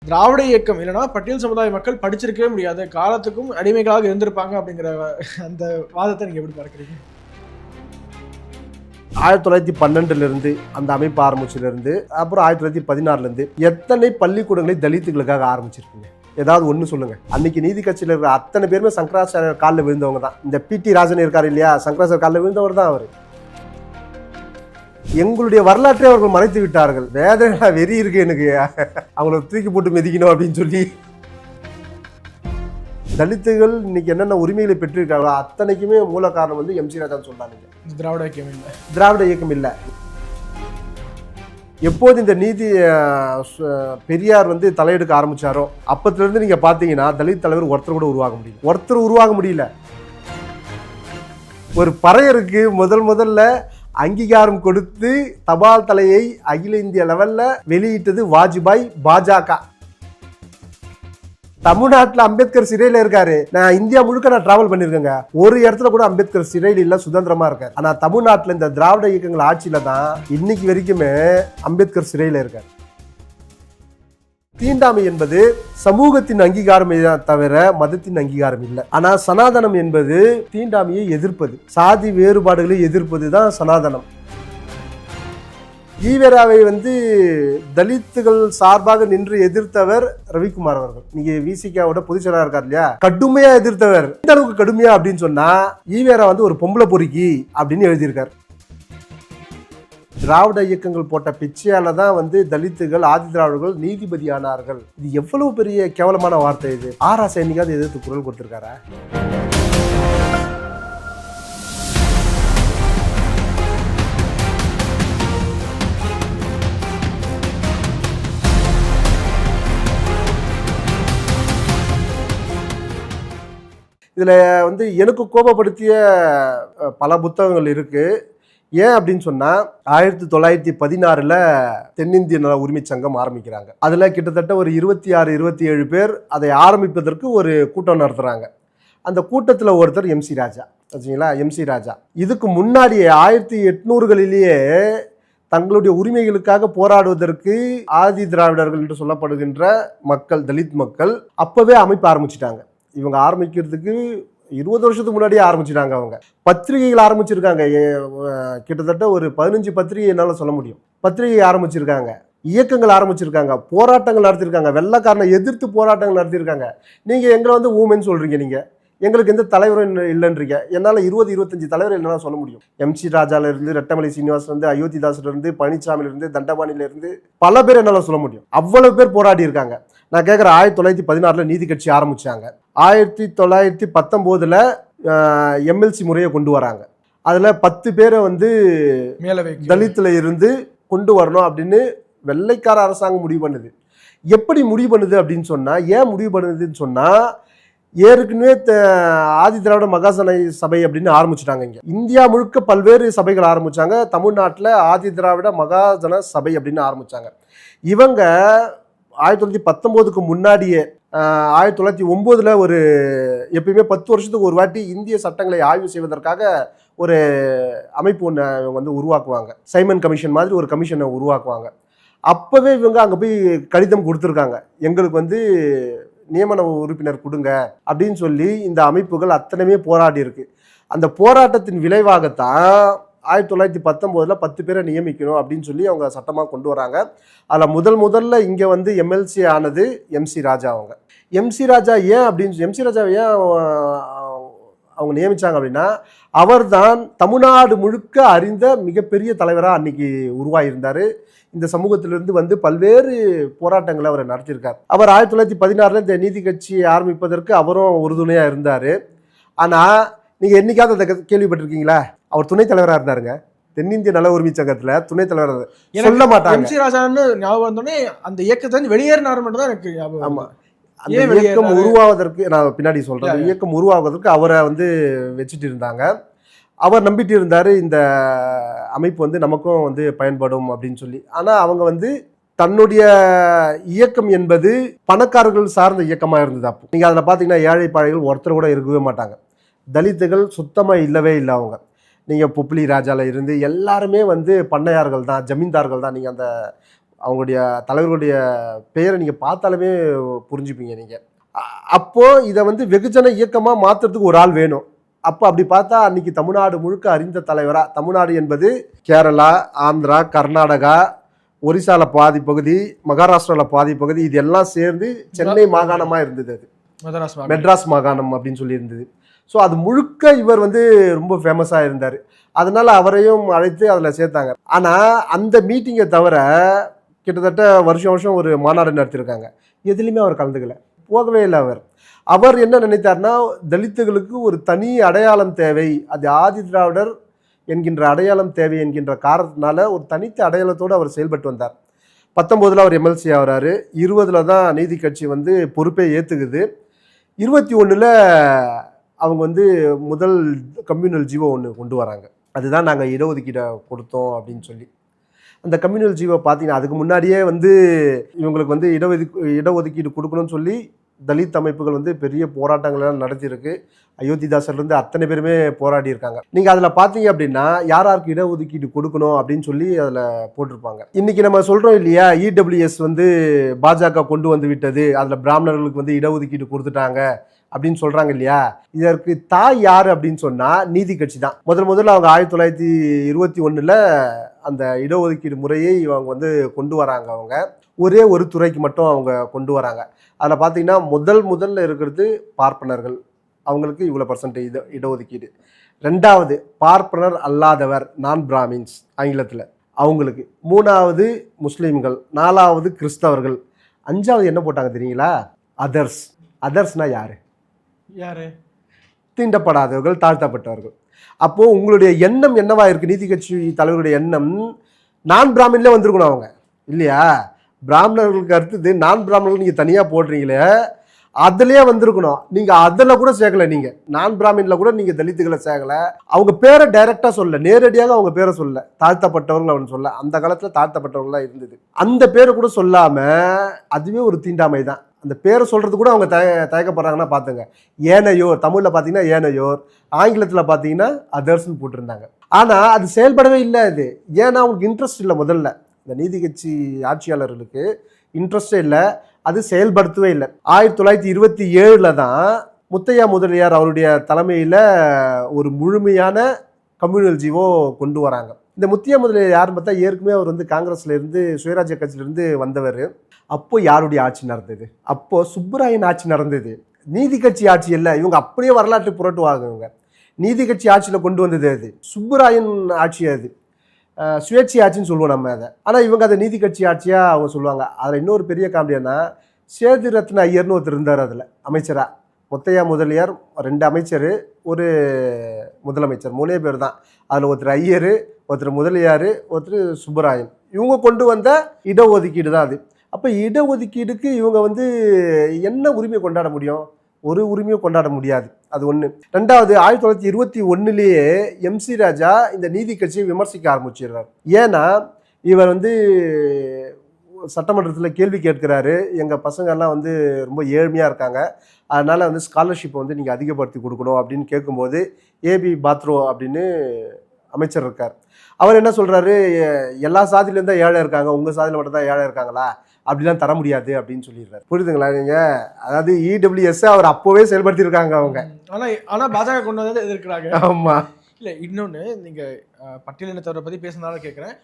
திராவிட இயக்கம் இல்லைன்னா பட்டியல் சமுதாய மக்கள் படிச்சிருக்கவே முடியாது, காலத்துக்கும் அடிமைகளாக இருந்திருப்பாங்க அப்படிங்கிற அந்த வாதத்தை நீங்க எப்படி பார்க்குறீங்க? 1912 அந்த அமைப்பு ஆரம்பிச்சிலிருந்து அப்புறம் 1916 எத்தனை பள்ளிக்கூடங்களை தலித்துகளுக்காக ஆரம்பிச்சிருக்கீங்க? ஏதாவது ஒன்று சொல்லுங்க. அன்னைக்கு நீதி கட்சியில் இருக்கிற அத்தனை பேருமே சங்கராச்சாரியர் காலில் விழுந்தவங்க தான். இந்த பிடி ராஜன் இருக்காரு இல்லையா, சங்கராச்சாரியர் காலில் விழுந்தவர் தான் அவர். எங்களுடைய வரலாற்றை அவர்கள் மறைத்து விட்டார்கள். வேதனை வெறி இருக்கு எனக்கு, அவங்கள தூக்கி போட்டு மிதிக்கணும் அப்படின்னு சொல்லி. தலித்துகள் இன்னைக்கு என்னென்ன உரிமைகளை பெற்றிருக்காங்களோ அத்தனைக்குமே மூல காரணம் வந்து எம் சி ராஜா சொன்னாங்க. திராவிட இயக்கம் இல்லை, திராவிட இயக்கம் இல்லை. எப்போது இந்த நீதி பெரியார் வந்து தலையெடுக்க ஆரம்பிச்சாரோ அப்பத்திலிருந்து நீங்க பாத்தீங்கன்னா தலித் தலைவர் ஒருத்தர் கூட உருவாக முடியல. ஒரு பறையருக்கு முதல்ல அங்கீகாரம் கொடுத்து தபால் தலையை அகில இந்திய லெவல்ல வெளியிட்டது வாஜ்பாய், பாஜக. தமிழ்நாட்டில் அம்பேத்கர் சிறையில இருக்காரு. நான் இந்தியா முழுக்க நான் டிராவல் பண்ணிருக்கேங்க, ஒரு இடத்துல கூட அம்பேத்கர் சிறையில் இல்ல, சுதந்திரமா இருக்காரு. ஆனா தமிழ்நாட்டில் இந்த திராவிட இயக்கங்கள் ஆட்சியில தான் இன்னைக்கு வரைக்குமே அம்பேத்கர் சிறையில இருக்காரு. தீண்டாமை என்பது சமூகத்தின் அங்கீகாரம் தவிர மதத்தின் அங்கீகாரம் இல்லை. ஆனா சனாதனம் என்பது தீண்டாமையை எதிர்ப்பது, சாதி வேறுபாடுகளை எதிர்ப்பது தான் சனாதனம். ஈவேராவை வந்து தலித்துகள் சார்பாக நின்று எதிர்த்தவர் ரவிக்குமார் அவர்கள். நீங்க விசிகாவோட பொதுச்செயலாளர் இருக்கார் இல்லையா, கடுமையா எதிர்த்தவர். இந்த அளவுக்கு கடுமையா அப்படின்னு சொன்னா ஈவேரா வந்து ஒரு பொம்பளை பொறுக்கி அப்படின்னு எழுதியிருக்காரு. திராவிட இயக்கங்கள் போட்ட பிச்சையால தான் வந்து தலித்துகள், ஆதி திராவிடர்கள் நீதிபதி ஆனார்கள். இது எவ்வளவு பெரிய கேவலமான வார்த்தை இது. ஆராசா என்னைக்காவது எதிர்த்து குரல் கொடுத்திருக்காரா? இதுல வந்து எனக்கு கோபப்படுத்திய பல புத்தகங்கள் இருக்கு. ஏன் அப்படின்னு சொன்னா 1916 தென்னிந்திய நல உரிமை சங்கம் ஆரம்பிக்கிறாங்க. அதுல கிட்டத்தட்ட ஒரு 26-27 பேர் அதை ஆரம்பிப்பதற்கு ஒரு கூட்டம் நடத்துறாங்க. அந்த கூட்டத்துல ஒருத்தர் எம் சி ராஜா. சரிங்களா, எம் சி ராஜா இதுக்கு முன்னாடியே 1800களிலேயே தங்களுடைய உரிமைகளுக்காக போராடுவதற்கு ஆதி திராவிடர்கள் என்று சொல்லப்படுகின்ற மக்கள், தலித் மக்கள் அப்பவே அமைப்பு ஆரம்பிச்சுட்டாங்க. இவங்க ஆரம்பிக்கிறதுக்கு 20 வருஷத்துக்கு முன்னாடியே ஆரம்பிச்சிட்டாங்க. அவங்க பத்திரிகைகள் ஆரம்பிச்சிருக்காங்க. கிட்டத்தட்ட ஒரு 15 பத்திரிகை என்னால சொல்ல முடியும். பத்திரிகை ஆரம்பிச்சிருக்காங்க, இயக்கங்கள் ஆரம்பிச்சிருக்காங்க, போராட்டங்கள் நடத்திருக்காங்க, வெள்ளைக்காரனை எதிர்த்து போராட்டங்கள் நடத்திருக்காங்க. நீங்க எங்களை வந்து ஊமென்னு சொல்றீங்க, நீங்க எங்களுக்கு எந்த தலைவரும் இல்லைன்றீங்க. என்னால் 20-25 தலைவர் என்னால் சொல்ல முடியும். எம் சி ராஜால இருந்து, ரெட்டமலை சீனிவாசன் இருந்து, அயோத்திதாசர் இருந்து, பழனிசாமில இருந்து, தண்டபாணில இருந்து பல பேர் என்னால் சொல்ல முடியும். அவ்வளவு பேர் போராடி இருக்காங்க. நான் கேட்குறேன், 1916 நீதி கட்சி ஆரம்பிச்சாங்க. 1919 எம்எல்சி முறையை கொண்டு வராங்க. அதுல 10 பேரை வந்து தலித்துல இருந்து கொண்டு வரணும் அப்படின்னு வெள்ளைக்கார அரசாங்கம் முடிவு பண்ணுது. எப்படி முடிவு பண்ணுது அப்படின்னு சொன்னா, ஏன் முடிவு பண்ணுதுன்னு சொன்னா, ஏற்கனவே ஆதி திராவிட மகாசன சபை அப்படின்னு ஆரம்பிச்சுட்டாங்க. இங்க இந்தியா முழுக்க பல்வேறு சபைகள் ஆரம்பிச்சாங்க. தமிழ்நாட்டில் ஆதி திராவிட மகாஜன சபை அப்படின்னு ஆரம்பிச்சாங்க. இவங்க 1919க்கு முன்னாடியே 1909 ஒரு எப்பயுமே 10 வருஷத்துக்கு ஒரு வாட்டி இந்திய சட்டங்களை ஆய்வு செய்வதற்காக ஒரு அமைப்பு ஒன்று வந்து உருவாக்குவாங்க. சைமன் கமிஷன் மாதிரி ஒரு கமிஷனை உருவாக்குவாங்க. அப்பவே இவங்க அங்கே போய் கடிதம் கொடுத்துருக்காங்க, எங்களுக்கு வந்து நியமன உறுப்பினர் கொடுங்க அப்படின்னு சொல்லி. இந்த அமைப்புகள் அத்தனையுமே போராடி இருக்கு. அந்த போராட்டத்தின் விளைவாகத்தான் 1919 10 பேரை நியமிக்கணும் அப்படின்னு சொல்லி அவங்க சட்டமாக கொண்டு வராங்க. அதில் முதல்ல இங்கே வந்து எம்எல்சி ஆனது எம் சி ராஜா. அவங்க எம் சி ராஜா ஏன் அப்படின்னு, எம் சி ராஜா ஏன் அவங்க நியமிச்சாங்க அப்படின்னா, அவர் தான் தமிழ்நாடு முழுக்க அறிந்த மிகப்பெரிய தலைவராக அன்னைக்கு உருவாகியிருந்தார். இந்த சமூகத்திலிருந்து வந்து பல்வேறு போராட்டங்களை அவர் நடத்தியிருக்கார். அவர் 1916 இந்த நீதி கட்சி ஆரம்பிப்பதற்கு அவரும் உறுதுணையாக இருந்தார். ஆனால் நீங்கள் என்னைக்காவது அதை கேள்விப்பட்டிருக்கீங்களா? அவர் துணைத் தலைவராக இருந்தாருங்க. தென்னிந்திய நல உரிமை சங்கத்துல துணைத் தலைவர் சொல்ல மாட்டாங்க. எம் சி ராஜான்னு ஞாபகம் வந்தோடனே அந்த இயக்கத்தை வெளியேறினார் மட்டும் தான் எனக்கு ஞாபகம். ஆமா, அந்த இயக்கம் உருவாவதற்கு நான் பின்னாடி சொல்றேன். இயக்கம் உருவாவதற்கு அவரை வந்து வச்சுட்டு இருந்தாங்க. அவர் நம்பிட்டு இருந்தாரு இந்த அமைப்பு வந்து நமக்கும் வந்து பயன்படும் அப்படின்னு சொல்லி. ஆனா அவங்க வந்து தன்னுடைய இயக்கம் என்பது பணக்காரர்கள் சார்ந்த இயக்கமா இருந்தது. அப்போ நீங்க அதுல பாத்தீங்கன்னா ஏழை பாழைகள் ஒருத்தர் கூட இருக்கவே மாட்டாங்க. தலித்துகள் சுத்தமா இல்லவே இல்லை. அவங்க நீங்கள் பொப்ளி ராஜாவில் இருந்து எல்லாருமே வந்து பண்ணையார்கள் தான், ஜமீன்தார்கள் தான். நீங்கள் அந்த அவங்களுடைய தலைவர்களுடைய பெயரை நீங்கள் பார்த்தாலுமே புரிஞ்சுப்பீங்க நீங்கள். அப்போது இதை வந்து வெகுஜன இயக்கமாக மாற்றுறதுக்கு ஒரு ஆள் வேணும். அப்போ அப்படி பார்த்தா அன்னைக்கு தமிழ்நாடு முழுக்க அறிந்த தலைவராக, தமிழ்நாடு என்பது கேரளா, ஆந்திரா, கர்நாடகா, ஒரிசாவில் பாதி பகுதி, மகாராஷ்டிராவில் பாதி பகுதி, இது எல்லாம் சேர்ந்து சென்னை மாகாணமாக இருந்தது. அது மெட்ராஸ் மாகாணம் அப்படின்னு சொல்லி இருந்தது. ஸோ அது முழுக்க இவர் வந்து ரொம்ப ஃபேமஸாக இருந்தார். அதனால அவரையும் அழைத்து அதில் சேர்த்தாங்க. ஆனால் அந்த மீட்டிங்கை தவிர கிட்டத்தட்ட வருஷம் வருஷம் ஒரு மாநாடு நடத்தியிருக்காங்க. எதுலேயுமே அவர் கலந்துக்கல, போகவே இல்லை. அவர் என்ன நினைத்தார்னா, தலித்துகளுக்கு ஒரு தனி அடையாளம் தேவை, அது ஆதி திராவிடர் என்கின்ற அடையாளம் தேவை என்கின்ற காரணத்தினால ஒரு தனித்த அடையாளத்தோடு அவர் செயல்பட்டு வந்தார். 19 அவர் எம்எல்சி ஆகிறாரு. 20 தான் நீதி கட்சி வந்து பொறுப்பை ஏற்றுக்குது. 21 அவங்க வந்து முதல் கம்யூனல் ஜீவோ ஒன்று கொண்டு வராங்க. அதுதான் நாங்கள் இடஒதுக்கீடை கொடுத்தோம் அப்படின்னு சொல்லி. அந்த கம்யூனல் ஜீவோ பார்த்தீங்கன்னா அதுக்கு முன்னாடியே வந்து இவங்களுக்கு வந்து இடஒதுக்கீடு கொடுக்கணும்னு சொல்லி தலித் அமைப்புகள் வந்து பெரிய போராட்டங்கள்லாம் நடத்தியிருக்கு. அயோத்திதாசர்லேருந்து அத்தனை பேருமே போராடி இருக்காங்க. நீங்கள் அதில் பார்த்தீங்க அப்படின்னா யாருக்கு இடஒதுக்கீடு கொடுக்கணும் அப்படின்னு சொல்லி அதில் போட்டிருப்பாங்க. இன்றைக்கி நம்ம சொல்கிறோம் இல்லையா, இடபிள்யூஎஸ் வந்து பாஜக கொண்டு வந்து விட்டது, அதில் பிராமணர்களுக்கு வந்து இடஒதுக்கீடு கொடுத்துட்டாங்க அப்படின்னு சொல்கிறாங்க இல்லையா. இதற்கு தாய் யார் அப்படின்னு சொன்னால் நீதி கட்சி தான். முதல்ல அவங்க 1921 அந்த இடஒதுக்கீடு முறையை அவங்க வந்து கொண்டு வராங்க. அவங்க ஒரே ஒரு துறைக்கு மட்டும் அவங்க கொண்டு வராங்க. அதில் பார்த்தீங்கன்னா முதல்ல இருக்கிறது பார்ப்பனர்கள், அவங்களுக்கு இவ்வளோ % இடஒதுக்கீடு. 2வது பார்ப்பனர் அல்லாதவர், நான் பிராமின்ஸ் ஆங்கிலத்தில், அவங்களுக்கு. 3வது முஸ்லீம்கள், 4வது கிறிஸ்தவர்கள், 5வது என்ன போட்டாங்க தெரியுங்களா, அதர்ஸ். அதர்ஸ்னா யாரு? தீண்டப்படாதவர்கள், தாழ்த்தப்பட்டவர்கள். அப்போது உங்களுடைய எண்ணம் என்னவா இருக்குது? நீதி கட்சி தலைவருடைய எண்ணம் நான் பிராமின்ல வந்திருக்கணும் அவங்க இல்லையா. பிராமணர்களுக்கு அடுத்தது நான் பிராமணர்கள் நீங்கள் தனியாக போடுறீங்களே, அதுலேயே வந்திருக்கணும். நீங்கள் அதில் கூட சேர்க்கலை. நீங்கள் நான் பிராமின்ல கூட நீங்கள் தலித்துகளை சேர்க்கலை. அவங்க பேரை டைரெக்டாக சொல்ல, நேரடியாக அவங்க பேரை சொல்ல, தாழ்த்தப்பட்டவர்கள் அவன் சொல்ல. அந்த காலத்தில் தாழ்த்தப்பட்டவர்களாக இருந்தது. அந்த பேரை கூட சொல்லாமல் அதுவே ஒரு தீண்டாமை தான். அந்த பேரை சொல்கிறது கூட அவங்க தயக்கப்படுறாங்கன்னா பார்த்துங்க. ஏனையோர், தமிழில் பார்த்தீங்கன்னா ஏனையோர், ஆங்கிலத்தில் பார்த்தீங்கன்னா அதர்ஸ்ன்னு போட்டிருந்தாங்க. ஆனால் அது செயல்படவே இல்லை. அது ஏன்னா அவங்களுக்கு இன்ட்ரெஸ்ட் இல்லை. முதல்ல இந்த நீதி கட்சி ஆட்சியாளர்களுக்கு இன்ட்ரெஸ்டே இல்லை, அது செயல்படுத்தவே இல்லை. 1927 தான் முத்தையா முதலியார் அவருடைய தலைமையில் ஒரு முழுமையான கம்யூனல் ஜீவோ கொண்டு வராங்க. இந்த முத்தையா முதலியார் யாருன்னு பார்த்தா ஏற்கனவே அவர் வந்து காங்கிரஸ்லேருந்து, சுயராஜ்ய கட்சியிலேருந்து வந்தவர். அப்போ யாருடைய ஆட்சி நடந்தது? அப்போ சுப்புராயன் ஆட்சி நடந்தது. நீதி கட்சி ஆட்சி இல்லை. இவங்க அப்படியே வரலாற்று புரட்டுவாங்க. இவங்க நீதி கட்சி ஆட்சியில் கொண்டு வந்தது அது சுப்புராயன் ஆட்சி. அது சுயேட்சை ஆட்சின்னு சொல்லுவோம் நம்ம அதை. ஆனால் இவங்க அதை நீதி கட்சி ஆட்சியாக அவங்க சொல்லுவாங்க. அதில் இன்னொரு பெரிய காமெடியானா, சேது ரத்ன ஐயர்னு ஒருத்தர் இருந்தார் அதில் அமைச்சராக. முத்தையா முதலியார் 2 அமைச்சர், ஒரு முதலமைச்சர், 3 பேர் தான். அதில் ஒருத்தர் ஐயர், ஒருத்தர் முதலியார், ஒருத்தர் சுப்பராயன். இவங்க கொண்டு வந்த இடஒதுக்கீடு தான் அது. அப்போ இடஒதுக்கீடுக்கு இவங்க வந்து என்ன உரிமை கொண்டாட முடியும்? ஒரு உரிமையும் கொண்டாட முடியாது. அது ஒன்று. 2வது 1921 எம்சி ராஜா இந்த நீதி கட்சியை விமர்சிக்க ஆரம்பிச்சிடுறார். ஏன்னா இவர் வந்து சட்டமன்றத்தில் கேள்வி கேட்கிறாரு, எங்கள் பசங்கள்லாம் வந்து ரொம்ப ஏழ்மையாக இருக்காங்க, அதனால் வந்து ஸ்காலர்ஷிப்பை வந்து நீங்கள் அதிகப்படுத்தி கொடுக்கணும் அப்படின்னு கேட்கும்போது, ஏபி பாத்ரோ அப்படின்னு அமைச்சர் இருக்கார். அவர் என்ன சொல்கிறாரு, எல்லா சாதியிலேருந்து தான் ஏழை இருக்காங்க, உங்கள் சாதியில் மட்டும் தான் ஏழை இருக்காங்களா, அப்படிலாம் தர முடியாது அப்படின்னு சொல்லிடுறாரு. புரியுதுங்களா நீங்கள்? அதாவது இடபிள்யூஎஸ் அவர் அப்போவே செயல்படுத்தியிருக்காங்க அவங்க. ஆனால் பாஜக கொண்டு வந்து எதிர்க்கிறாங்க. ஆமாம். இல்லை, இன்னொன்று நீங்கள் பட்டியலினத்தவரை பற்றி பேசுனாலும் கேட்குறேன்.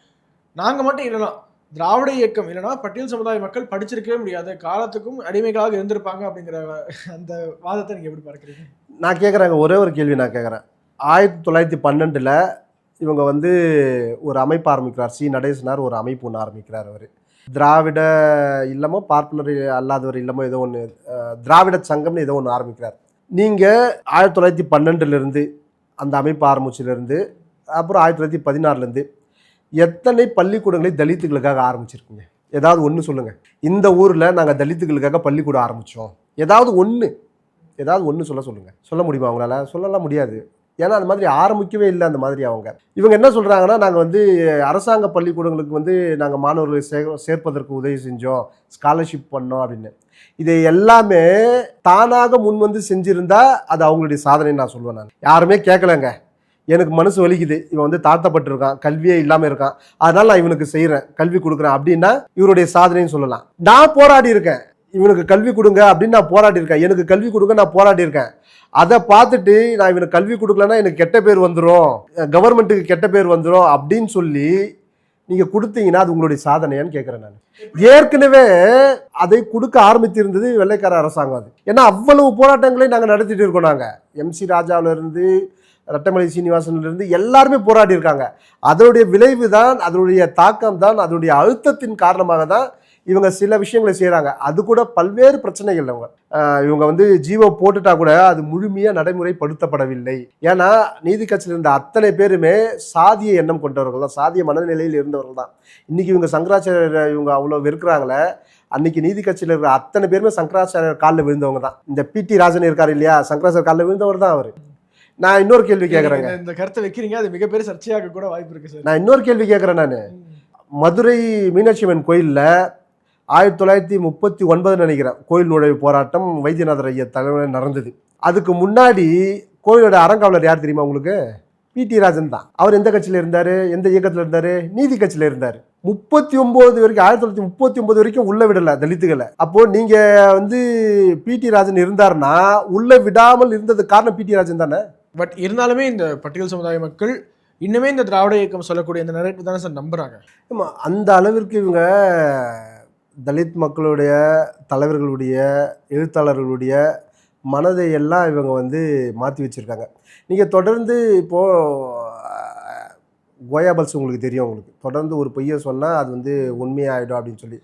நாங்கள் மட்டும் இல்லைனா, திராவிட இயக்கம் இல்லைனா பட்டியல் சமுதாய மக்கள் படிச்சிருக்கவே முடியாது, காலத்துக்கும் அடிமைகளாக இருந்திருப்பாங்க அப்படிங்கிற அந்த வாதத்தை நீங்கள் எப்படி பார்க்குறீங்க? நான் கேட்குறேங்க, ஒரே ஒரு கேள்வி நான் கேட்குறேன். 1912 இவங்க வந்து ஒரு அமைப்பு ஆரம்பிக்கிறார். சி நடேசனார் ஒரு அமைப்பு ஒன்று ஆரம்பிக்கிறார். அவர் திராவிட இல்லமோ பார்ப்பனர் அல்லாதவர் இல்லமோ ஏதோ ஒன்று, திராவிட சங்கம்னு ஏதோ ஒன்று ஆரம்பிக்கிறார். நீங்கள் 1912 அந்த அமைப்பு ஆரம்பிச்சிலேருந்து அப்புறம் 1916 எத்தனை பள்ளிக்கூடங்களை தலித்துகளுக்காக ஆரம்பிச்சிருக்கீங்க? ஏதாவது ஒன்று சொல்லுங்கள். இந்த ஊரில் நாங்கள் தலித்துகளுக்காக பள்ளிக்கூடம் ஆரம்பித்தோம், ஏதாவது ஒன்று சொல்லுங்கள். சொல்ல முடியுமா அவங்களால? சொல்லலாம் முடியாது. ஏன்னா அந்த மாதிரி ஆரம்பிக்கவே இல்லை. அந்த மாதிரி இவங்க என்ன சொல்கிறாங்கன்னா, நாங்கள் வந்து அரசாங்க பள்ளிக்கூடங்களுக்கு வந்து நாங்கள் மாணவர்களை சேர்ப்பதற்கு உதவி செஞ்சோம், ஸ்காலர்ஷிப் பண்ணோம் அப்படின்னு. இதை எல்லாமே தானாக முன் வந்து செஞ்சுருந்தா அது அவங்களுடைய சாதனைன்னு நான் சொல்லுவேன். நான் யாருமே கேட்கலங்க. எனக்கு மனசு வலிக்குது, இவன் வந்து தாழ்த்தப்பட்டிருக்கான், கல்வியே இல்லாமல் இருக்கான், அதனால நான் இவனுக்கு செய்கிறேன், கல்வி கொடுக்குறேன் அப்படின்னா இவருடைய சாதனைன்னு சொல்லலாம். நான் போராடி இருக்கேன், இவனுக்கு கல்வி கொடுங்க அப்படின்னு நான் போராடி இருக்கேன், எனக்கு கல்வி கொடுங்க நான் போராடி இருக்கேன். அதை பார்த்துட்டு நான் இவனுக்கு கல்வி கொடுக்கலன்னா எனக்கு கெட்ட பேர் வந்துடும், கவர்மெண்ட்டுக்கு கெட்ட பேர் வந்துடும் அப்படின்னு சொல்லி நீங்கள் கொடுத்தீங்கன்னா அது உங்களுடைய சாதனையான்னு கேட்குறேன் நான். ஏற்கனவே அதை கொடுக்க ஆரம்பித்திருந்தது வெள்ளைக்கார அரசாங்கம். அது ஏன்னா அவ்வளவு போராட்டங்களையும் நாங்கள் நடத்திட்டு இருக்கோம். நாங்கள் MC ராஜாவிலிருந்து ரட்டமலை சீனிவாசன்லேருந்து எல்லாருமே போராடி இருக்காங்க. அதனுடைய விளைவு தான், அதனுடைய தாக்கம் தான், அதனுடைய அழுத்தத்தின் காரணமாக தான் இவங்க சில விஷயங்களை செய்கிறாங்க. அது கூட பல்வேறு பிரச்சனைகள். இவங்க வந்து ஜீவோ போட்டுட்டா கூட அது முழுமையாக நடைமுறைப்படுத்தப்படவில்லை. ஏன்னா நீதி கட்சியில் இருந்த அத்தனை பேருமே சாதிய எண்ணம் கொண்டவர்கள் தான், சாதிய மனநிலையில் இருந்தவர்கள் தான். இன்னைக்கு இவங்க சங்கராச்சாரியர் இவங்க அவ்வளோ வெறுக்கிறாங்களே, அன்னைக்கு நீதி கட்சியில் இருக்கிற அத்தனை பேருமே சங்கராச்சாரியர் காலில் விழுந்தவங்க தான். இந்த PT ராஜன் இருக்காரு இல்லையா, சங்கராச்சாரியர் காலில் விழுந்தவர் தான் அவர். நான் இன்னொரு கேள்வி கேட்குறேங்க. இந்த கருத்தை வைக்கிறீங்க, அது மிகப்பெரிய சர்ச்சையாக கூட வாய்ப்பு இருக்கு சார். நான் இன்னொரு கேள்வி கேட்குறேன். நான் மதுரை மீனாட்சி அம்மன் கோயிலில் 1939 நினைக்கிறேன் கோயில் நுழைவு போராட்டம் வைத்தியநாதர் ஐயா தலைமையில் நடந்தது. அதுக்கு முன்னாடி கோயிலோட அறங்காவலர் யார் தெரியுமா உங்களுக்கு? PT ராஜன் தான். அவர் எந்த கட்சியில் இருந்தார், எந்த இயக்கத்தில் இருந்தார்? நீதி கட்சியில் இருந்தார். 39 வரைக்கும், 1939 வரைக்கும் உள்ள விடலை தலித்துகளை. அப்போ நீங்க வந்து PT ராஜன் இருந்தாருன்னா உள்ள விடாமல் இருந்தது காரணம் PT ராஜன் தானே. பட் இருந்தாலுமே இந்த பட்டியல் சமுதாய மக்கள் இன்னுமே இந்த திராவிட இயக்கம் சொல்லக்கூடிய இந்த நரேட்டிவ் தானே சார் நம்புறாங்க. ஆமா, அந்த அளவிற்கு இவங்க தலித் மக்களுடைய தலைவர்களுடைய எழுத்தாளர்களுடைய மனதை எல்லாம் இவங்க வந்து மாற்றி வச்சுருக்காங்க. நீங்கள் தொடர்ந்து இப்போது கோயாபல்ஸ் உங்களுக்கு தெரியும், உங்களுக்கு தொடர்ந்து ஒரு பொய்யை சொன்னால் அது வந்து உண்மையாகிடும் அப்படின்னு சொல்லி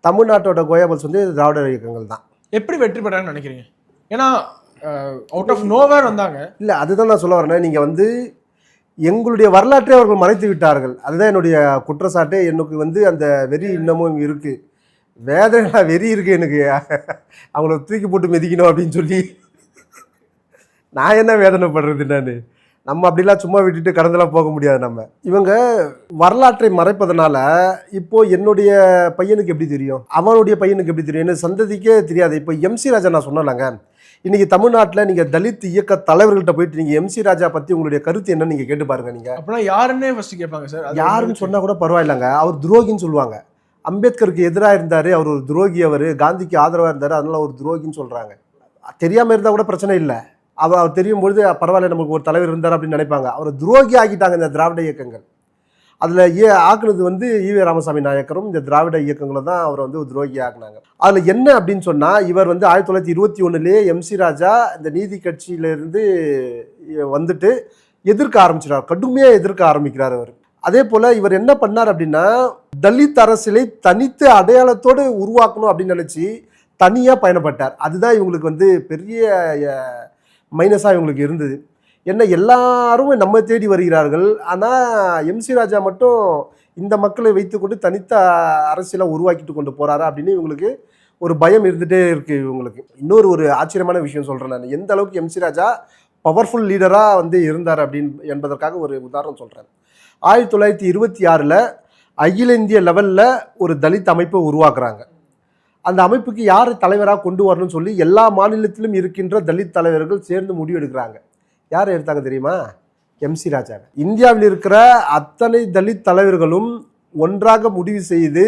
தமிழ்நாட்டோட கோயாபல்ஸ் வந்து திராவிட இயக்கங்கள் தான். எப்படி வெற்றி பெறாங்கன்னு நினைக்கிறீங்க? ஏன்னா அவுட் ஆஃப் நோவேர் வந்தாங்க. இல்லை, அதுதான் நான் சொல்ல வரேன். நீங்கள் வந்து எங்களுடைய வரலாற்றை அவர்கள் மறைத்து விட்டார்கள். அதுதான் என்னுடைய குற்றச்சாட்டே. எனக்கு வந்து அந்த வெறி இன்னமும் இருக்குது, வேதனை வெறி இருக்குது எனக்கு. அவங்கள தூக்கி போட்டு மிதிக்கணும் அப்படின்னு சொல்லி நான் என்ன வேதனைப்படுறது? நான் நம்ம அப்படிலாம் சும்மா விட்டுட்டு கடந்தெல்லாம் போக முடியாது. நம்ம இவங்க வரலாற்றை மறைப்பதனால இப்போ என்னுடைய பையனுக்கு எப்படி தெரியும், அவனுடைய பையனுக்கு எப்படி தெரியும், என்ன சந்ததிக்கே தெரியாது. இப்போ MC ராஜா நான் சொன்னலாங்க, இன்னைக்கு தமிழ்நாட்டில் நீங்கள் தலித் இயக்க தலைவர்கள்ட்ட போயிட்டு நீங்கள் MC ராஜா பற்றி உங்களுடைய கருத்து என்னன்னு நீங்கள் கேட்டு பாருங்க. நீங்கள் அப்படின்னா யாருன்னே ஃபர்ஸ்ட் கேட்பாங்க சார். யாருன்னு சொன்னால் கூட பரவாயில்லைங்க, அவர் துரோகின்னு சொல்லுவாங்க. அம்பேத்கருக்கு எதிராக இருந்தார், அவர் ஒரு துரோகி, அவர் காந்திக்கு ஆதரவாக இருந்தார், அதனால ஒரு துரோகின்னு சொல்கிறாங்க. தெரியாமல் இருந்தால் கூட பிரச்சனை இல்லை, அவர் தெரியும் பொழுது பரவாயில்ல நமக்கு ஒரு தலைவர் இருந்தார் அப்படின்னு நினைப்பாங்க. அவர் துரோகி ஆகிட்டாங்க இந்த திராவிட இயக்கங்கள். அதில் ஆக்குனது வந்து ஈவே ராமசாமி நாயக்கரும் இந்த திராவிட இயக்கங்களை தான் அவரை வந்து துரோகி ஆக்குனாங்க. அதில் என்ன அப்படின்னு சொன்னால், இவர் வந்து 1921 MC ராஜா இந்த நீதி கட்சியிலேருந்து வந்துட்டு எதிர்க்க ஆரம்பிச்சிடார், கடுமையாக எதிர்க்க ஆரம்பிக்கிறார் அவர். அதே போல் இவர் என்ன பண்ணார் அப்படின்னா, தலித் அரசியலை தனித்து அடையாளத்தோடு உருவாக்கணும் அப்படின்னு நினச்சி தனியாக பயணப்பட்டார். அதுதான் இவங்களுக்கு வந்து பெரிய மைனஸாக இவங்களுக்கு இருந்தது. என்ன எல்லாரும் நம்ம தேடி வருகிறார்கள், ஆனால் MC ராஜா மட்டும் இந்த மக்களை வைத்துக்கொண்டு தனித்த அரசியலை உருவாக்கிட்டு கொண்டு போகிறாரா அப்படின்னு இவங்களுக்கு ஒரு பயம் இருந்துகிட்டே இருக்குது இவங்களுக்கு. இன்னொரு ஆச்சரியமான விஷயம் சொல்கிறேன் நான், எந்த அளவுக்கு MC ராஜா பவர்ஃபுல் லீடராக வந்து இருந்தார் அப்படின்னு என்பதற்காக ஒரு உதாரணம் சொல்கிறேன். 1926 அகில இந்திய லெவலில் ஒரு தலித் அமைப்பை உருவாக்குறாங்க. அந்த அமைப்புக்கு யார் தலைவராக கொண்டு வரணும்னு சொல்லி எல்லா மாநிலத்திலும் இருக்கின்ற தலித் தலைவர்கள் சேர்ந்து முடிவு எடுக்கிறாங்க. யார் எடுத்தாங்க தெரியுமா? MC ராஜா. இந்தியாவில் இருக்கிற அத்தனை தலித் தலைவர்களும் ஒன்றாக முடிவு செய்து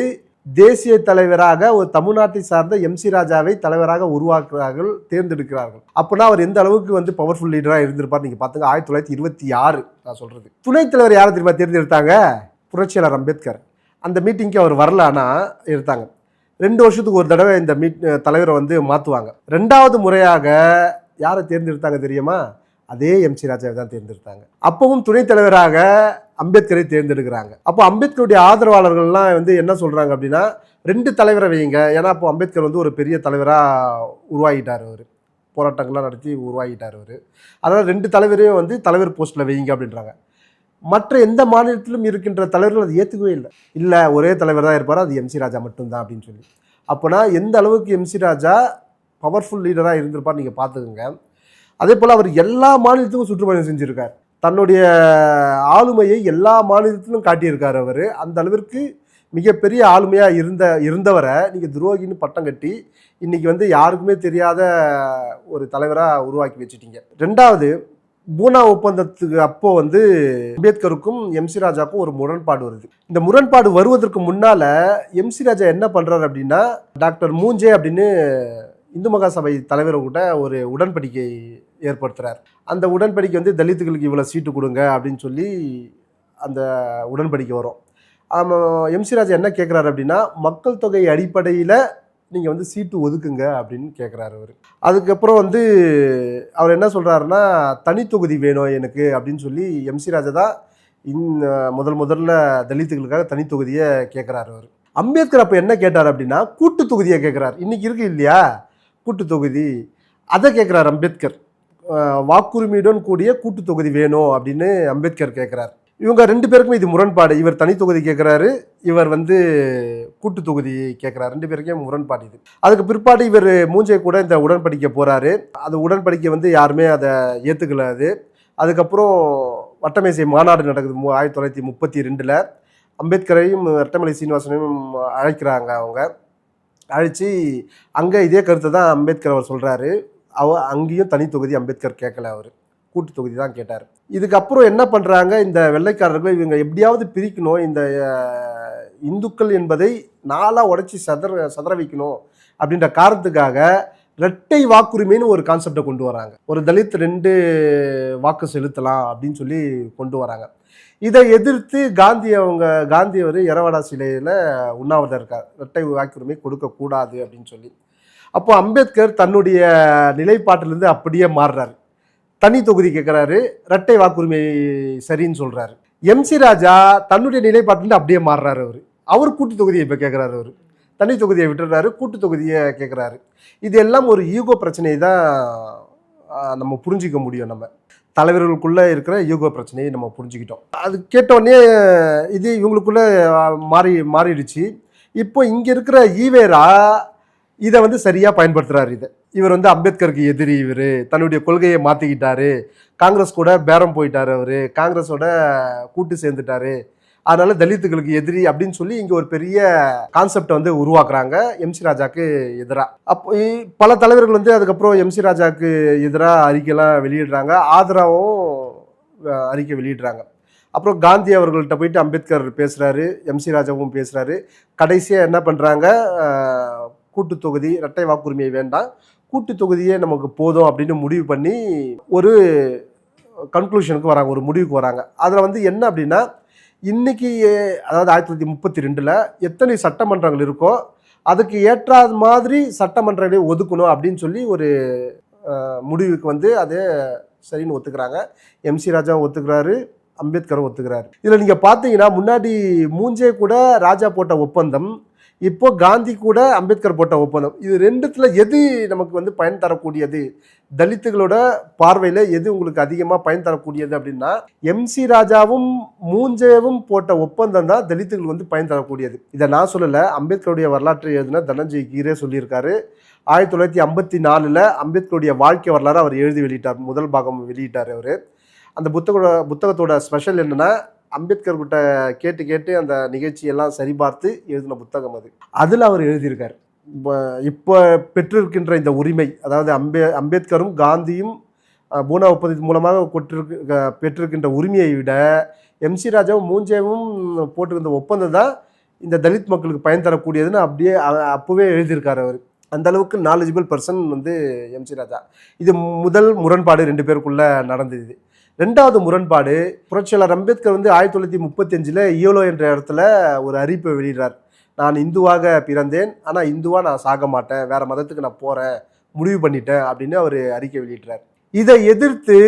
தேசிய தலைவராக ஒரு தமிழ்நாட்டை சார்ந்த MC ராஜாவை தலைவராக உருவாக்குறார்கள், தேர்ந்தெடுக்கிறார்கள். அப்படின்னா அவர் எந்த அளவுக்கு வந்து பவர்ஃபுல் லீடராக இருந்திருப்பார் நீங்கள் பார்த்துங்க. 1926 நான் சொல்றது. துணைத் தலைவர் யாரை தெரியுமா தேர்ந்தெடுத்தாங்க? புரட்சியாளர் அம்பேத்கர். அந்த மீட்டிங்க்கு அவர் வரலான்னா எடுத்தாங்க. 2 வருஷத்துக்கு ஒரு தடவை இந்த தலைவரை வந்து மாற்றுவாங்க. 2வது முறையாக யாரை தேர்ந்தெடுத்தாங்க தெரியுமா? அதே MC ராஜாவை தான் தேர்ந்தெடுத்தாங்க. அப்பவும் துணைத் தலைவராக அம்பேத்கரை தேர்ந்தெடுக்கிறாங்க. அப்போ அம்பேத்கருடைய ஆதரவாளர்கள்லாம் வந்து என்ன சொல்றாங்க அப்படின்னா, 2 தலைவரை வைங்க. ஏன்னா அப்போ அம்பேத்கர் வந்து ஒரு பெரிய தலைவராக உருவாகிட்டார், அவர் போராட்டங்கள்லாம் நடத்தி உருவாகிட்டார் அவர். அதனால் 2 தலைவரையும் வந்து தலைவர் போஸ்ட்டில் வைங்க அப்படின்றாங்க. மற்ற எந்த மாநிலத்திலும் இருக்கின்ற தலைவர்கள் அதை ஏற்றுக்கவே இல்லை, ஒரே தலைவர் தான் இருப்பார், அது MC ராஜா மட்டும்தான் அப்படின்னு சொல்லி. அப்போனா எந்த அளவுக்கு MC ராஜா பவர்ஃபுல் லீடராக இருந்திருப்பார் நீங்கள் பார்த்துக்குங்க. அதே போல் அவர் எல்லா மாநிலத்துக்கும் சுற்றுப்பயணம் செஞ்சுருக்கார், தன்னுடைய ஆளுமையை எல்லா மாநிலத்திலும் காட்டியிருக்கார் அவர். அந்த அளவிற்கு மிகப்பெரிய ஆளுமையாக இருந்தவரை நீங்கள் துரோகின்னு பட்டம் கட்டி இன்னைக்கு வந்து யாருக்குமே தெரியாத ஒரு தலைவராக உருவாக்கி வச்சுட்டீங்க. 2வது பூனா ஒப்பந்தத்துக்கு அப்போ வந்து அம்பேத்கருக்கும் எம் சி ராஜாவுக்கும் ஒரு முரண்பாடு வருது. இந்த முரண்பாடு வருவதற்கு முன்னால எம் சி ராஜா என்ன பண்றாரு அப்படின்னா, டாக்டர் மூஞ்சே அப்படின்னு இந்து மகாசபை தலைவர்கிட்ட ஒரு உடன்படிக்கை ஏற்படுத்துறார். அந்த உடன்படிக்கை வந்து தலித்துகளுக்கு இவ்வளவு சீட்டு கொடுங்க அப்படின்னு சொல்லி அந்த உடன்படிக்கை வரும். எம் சி ராஜா என்ன கேட்குறாரு அப்படின்னா, மக்கள் தொகை அடிப்படையில் நீங்கள் வந்து சீட்டு ஒதுக்குங்க அப்படின்னு கேட்குறாரு அவர். அதுக்கப்புறம் வந்து அவர் என்ன சொல்கிறாருன்னா, தனித்தொகுதி வேணும் எனக்கு அப்படின்னு சொல்லி எம் சி ராஜா தான் முதல்ல தலித்துகளுக்காக தனித்தொகுதியை கேட்குறாரு அவர். அம்பேத்கர் அப்போ என்ன கேட்டார் அப்படின்னா, கூட்டு தொகுதியை கேட்குறாரு. இன்னைக்கு இருக்கு இல்லையா கூட்டு தொகுதி, அதை கேட்குறாரு அம்பேத்கர். வாக்குரிமையுடன் கூடிய கூட்டு தொகுதி வேணும் அப்படின்னு அம்பேத்கர் கேட்குறாரு. இவங்க 2 பேருக்குமே இது முரண்பாடு. இவர் தனி தொகுதி கேட்குறாரு, இவர் வந்து கூட்டு தொகுதி கேட்குறாரு. 2 பேருக்கே முரண்பாடு இது. அதுக்கு பிற்பாடு இவர் மூஞ்சை கூட இந்த உடன்படிக்கை போகிறாரு. அந்த உடன்படிக்கை வந்து யாருமே அதை ஏற்றுக்கல. அதுக்கப்புறம் வட்டமேசை மாநாடு நடக்குது 1932. அம்பேத்கரையும் ரெட்டமலை சீனிவாசனையும் அழைக்கிறாங்க. அவங்க அழைச்சி அங்கே இதே கருத்தை தான் அம்பேத்கர் அவர் சொல்கிறாரு. அங்கேயும் தனி தொகுதி அம்பேத்கர் கேட்கல, அவர் கூட்டு தொகுதி தான் கேட்டார். இதுக்கப்புறம் என்ன பண்ணுறாங்க, இந்த வெள்ளைக்காரர்கள் இவங்க எப்படியாவது பிரிக்கணும், இந்த இந்துக்கள் என்பதை 4ஆ உடைச்சி சதற வைக்கணும் அப்படின்ற காரணத்துக்காக இரட்டை வாக்குரிமைன்னு ஒரு கான்செப்டை கொண்டு வராங்க. ஒரு தலித் 2 வாக்கு செலுத்தலாம் அப்படின்னு சொல்லி கொண்டு வராங்க. இதை எதிர்த்து காந்தி அவர் எரவாடா சிலையில் உண்ணாவிரதம் இருக்கார், இரட்டை வாக்குரிமை கொடுக்கக்கூடாது அப்படின்னு சொல்லி. அப்போ அம்பேத்கர் தன்னுடைய நிலைப்பாட்டிலிருந்து அப்படியே மாறுறாரு. தனி தொகுதி கேட்குறாரு, இரட்டை வாக்குரிமை சரின்னு சொல்கிறாரு. எம் சி ராஜா தன்னுடைய நிலைப்பாட்டிலிருந்து அப்படியே மாறுறாரு. அவர் கூட்டு தொகுதியை இப்போ கேட்குறாரு. அவர் தனி தொகுதியை விட்டுறாரு, கூட்டு தொகுதியை கேட்குறாரு. இது எல்லாம் ஒரு ஈகோ பிரச்சனையை தான் நம்ம புரிஞ்சிக்க முடியும். நம்ம தலைவர்களுக்குள்ளே இருக்கிற ஈகோ பிரச்சனையை நம்ம புரிஞ்சுக்கிட்டோம். அது கேட்டோடனே இது இவங்களுக்குள்ளே மாறிடுச்சு. இப்போ இங்கே இருக்கிற ஈவேரா இதை வந்து சரியாக பயன்படுத்துகிறாரு. இவர் வந்து அம்பேத்கருக்கு எதிரி, இவர் தன்னுடைய கொள்கையை மாற்றிக்கிட்டாரு, காங்கிரஸ் கூட பேரம் போயிட்டாரு, அவர் காங்கிரஸோட கூட்டு சேர்ந்துட்டாரு, அதனால தலித்துகளுக்கு எதிரி அப்படின்னு சொல்லி இங்கே ஒரு பெரிய கான்செப்டை வந்து உருவாக்குறாங்க எம் சி ராஜாக்கு எதிராக. அப்போ பல தலைவர்கள் வந்து அதுக்கப்புறம் எம் சி ராஜாக்கு எதிராக அறிக்கையெல்லாம் வெளியிடுறாங்க, ஆதரவும் அறிக்கை வெளியிடுறாங்க. அப்புறம் காந்தி அவர்கள்ட்ட போயிட்டு அம்பேத்கர் பேசுகிறாரு, எம் சி ராஜாவும் பேசுகிறாரு. கடைசியாக என்ன பண்ணுறாங்க, கூட்டு தொகுதி இரட்டை வாக்குரிமையை வேண்டாம், கூட்டு தொகுதியே நமக்கு போதும் அப்படின்னு முடிவு பண்ணி ஒரு கன்க்ளூஷனுக்கு வராங்க, ஒரு முடிவுக்கு வராங்க. அதில் வந்து என்ன அப்படின்னா, இன்னைக்கு அதாவது 1932 எத்தனை சட்டமன்றங்கள் இருக்கோ அதுக்கு ஏற்றாத மாதிரி சட்டமன்றங்களை ஒதுக்கணும் அப்படின்னு சொல்லி ஒரு முடிவுக்கு வந்து அதே சரின்னு ஒத்துக்கிறாங்க. எம் சி ராஜா ஒத்துக்கிறாரு, அம்பேத்கரும் ஒத்துக்கிறாரு. இதில் நீங்கள் பார்த்தீங்கன்னா முன்னாடி மூஞ்சே கூட ராஜா போட்ட ஒப்பந்தம், இப்போ காந்தி கூட அம்பேத்கர் போட்ட ஒப்பந்தம், இது 2த்துல எது நமக்கு வந்து பயன் தரக்கூடியது, தலித்துகளோட பார்வையில் எது உங்களுக்கு அதிகமாக பயன் தரக்கூடியது அப்படின்னா, எம் சி ராஜாவும் மூஞ்சேவும் போட்ட ஒப்பந்தம் தான் தலித்துகளுக்கு வந்து பயன் தரக்கூடியது. இதை நான் சொல்லலை, அம்பேத்கருடைய வரலாற்றை எழுதின தனஞ்சய் கீரே சொல்லியிருக்காரு. 1954 அம்பேத்கருடைய வாழ்க்கை வரலாறு அவர் எழுதி வெளியிட்டார், முதல் பாகம் வெளியிட்டார் அவர். அந்த புத்தகத்தோட ஸ்பெஷல் என்னன்னா, அம்பேத்கர் கிட்ட கேட்டு அந்த நிகழ்ச்சியெல்லாம் சரிபார்த்து எழுதின புத்தகம் அது. அதில் அவர் எழுதியிருக்கார், இப்போ பெற்றிருக்கின்ற இந்த உரிமை, அதாவது அம்பேத்கரும் காந்தியும் பூனா ஒப்பந்தத்தின் மூலமாக பெற்றிருக்கின்ற உரிமையை விட எம் சி ராஜாவும் மூஞ்சேவும் போட்டிருந்த ஒப்பந்தம் தான் இந்த தலித் மக்களுக்கு பயன் தரக்கூடியதுன்னு அப்படியே அப்போவே எழுதியிருக்காரு அவர். அந்த அளவுக்கு நாலேஜபிள் பர்சன் வந்து எம் சி ராஜா. இது முதல் முரண்பாடு 2 பேருக்குள்ள நடந்தது. 2வது முரண்பாடு, புரட்சியாளர் அம்பேத்கர் வந்து 1935 ஈலோ என்ற இடத்துல ஒரு அறிவிப்பை வெளியிடுறார். நான் இந்துவாக பிறந்தேன், ஆனால் இந்துவாக நான் சாக மாட்டேன், வேற மதத்துக்கு நான் போகிறேன், முடிவு பண்ணிட்டேன் அப்படின்னு அவர் அறிக்கை வெளியிடுறார். இதை எதிர்த்து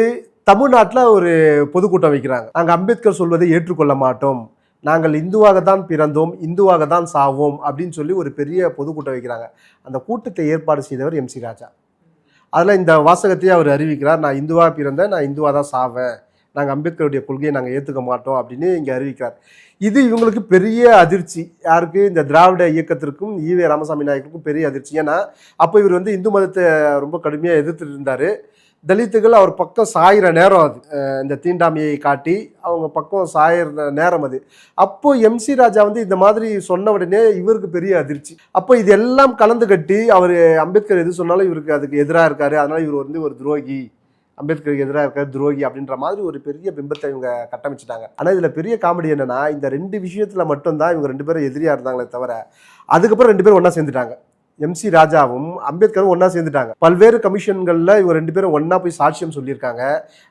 தமிழ்நாட்டில் ஒரு பொதுக்கூட்டம் வைக்கிறாங்க. நாங்கள் அம்பேத்கர் சொல்வதை ஏற்றுக்கொள்ள மாட்டோம், நாங்கள் இந்துவாக தான் பிறந்தோம், இந்துவாக தான் சாவோம் அப்படின்னு சொல்லி ஒரு பெரிய பொதுக்கூட்டம் வைக்கிறாங்க. அந்த கூட்டத்தை ஏற்பாடு செய்தவர் எம் சி ராஜா. அதில் இந்த வாசகத்தையே அவர் அறிவிக்கிறார், நான் இந்துவாக பிறந்தேன், நான் இந்துவாக தான் சாவேன், நாங்கள் அம்பேத்கருடைய கொள்கையை நாங்கள் ஏற்றுக்க மாட்டோம் அப்படின்னு இங்கே அறிவிக்கிறார். இது இவங்களுக்கு பெரிய அதிர்ச்சி. யாருக்கு? இந்த திராவிட இயக்கத்திற்கும் ஈவே ராமசாமி நாயக்கருக்கும் பெரிய அதிர்ச்சி. ஏன்னா அப்போ இவர் வந்து இந்து மதத்தை ரொம்ப கடுமையாக எதிர்த்துட்டு இருந்தார். தலித்துகள் அவர் பக்கம் சாயிற நேரம் அது, இந்த தீண்டாமையை காட்டி அவங்க பக்கம் சாயிற நேரம் அது. அப்போ எம் சி ராஜா வந்து இந்த மாதிரி சொன்ன உடனே இவருக்கு பெரிய அதிர்ச்சி. அப்போ இது எல்லாம் கலந்து கட்டி அவர் அம்பேத்கர் எது சொன்னாலும் இவருக்கு அதுக்கு எதிராக இருக்காரு, அதனால இவர் வந்து ஒரு துரோகி அம்பேத்கருக்கு எதிராக இருக்க துரோகி அப்படின்ற மாதிரி ஒரு பெரிய பிம்பத்தை இவங்க கட்டமைச்சிட்டாங்க. ஆனால் இதில் பெரிய காமெடி என்னன்னா, இந்த 2 விஷயத்தில் மட்டும்தான் இவங்க 2 பேரும் எதிரியாக இருந்தாங்களே தவிர, அதுக்கப்புறம் 2 பேரும் ஒன்றா சேர்ந்துட்டாங்க. எம்சி ராஜாவும் அம்பேத்கரும் ஒன்றா சேர்ந்துட்டாங்க. பல்வேறு கமிஷன்களில் இவர் 2 பேரும் ஒன்றா போய் சாட்சியம் சொல்லியிருக்காங்க.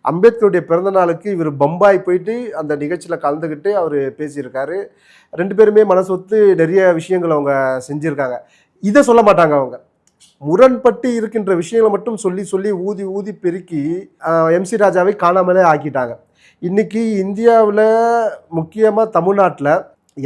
அம்பேத்கருடைய பிறந்த நாளுக்கு இவர் பம்பாய் போயிட்டு அந்த நிகழ்ச்சியில் கலந்துக்கிட்டு அவர் பேசியிருக்காரு. 2 பேருமே மனசொத்து நிறைய விஷயங்கள் அவங்க செஞ்சுருக்காங்க. இதை சொல்ல மாட்டாங்க அவங்க. முரண்பட்டு இருக்கின்ற விஷயங்களை மட்டும் சொல்லி சொல்லி ஊதி ஊதி பெருக்கி எம்சி ராஜாவை காணாமலே ஆக்கிட்டாங்க. இன்னைக்கு இந்தியாவில் முக்கியமாக தமிழ்நாட்டில்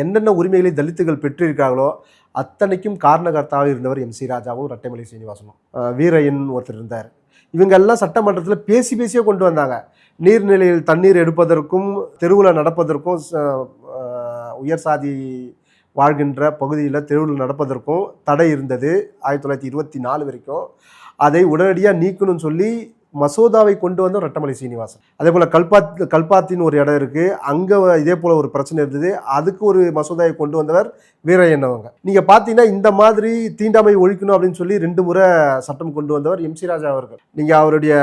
என்னென்ன உரிமைகளை தலித்துகள் பெற்றிருக்காங்களோ அத்தனைக்கும் காரணகர்த்தாக இருந்தவர் எம்சி ராஜாவும் ரெட்டைமலை சீனிவாசனும். வீரையன் ஒருத்தர் இருந்தார். இவங்கெல்லாம் சட்டமன்றத்தில் பேசி பேசியே கொண்டு வந்தாங்க. நீர்நிலையில் தண்ணீர் எடுப்பதற்கும் தெருவில் நடப்பதற்கும் உயர் சாதி வாழ்கின்ற பகுதியில் தெருவில் நடப்பதற்கும் தடை இருந்தது 1924 வரைக்கும். அதை உடனடியாக நீக்கணும்னு சொல்லி மசோதாவை கொண்டு வந்த ரெட்டமலை சீனிவாசன். அதே போல் கல்பாத்தின்னு ஒரு இடம் இருக்குது, அங்கே இதே போல் ஒரு பிரச்சனை இருந்தது, அதுக்கு ஒரு மசோதாவை கொண்டு வந்தவர் வீரையன் அவங்க. நீங்கள் பார்த்தீங்கன்னா இந்த மாதிரி தீண்டாமை ஒழிக்கணும் அப்படின்னு சொல்லி 2 முறை சட்டம் கொண்டு வந்தவர் எம்சி ராஜா அவர்கள். நீங்கள் அவருடைய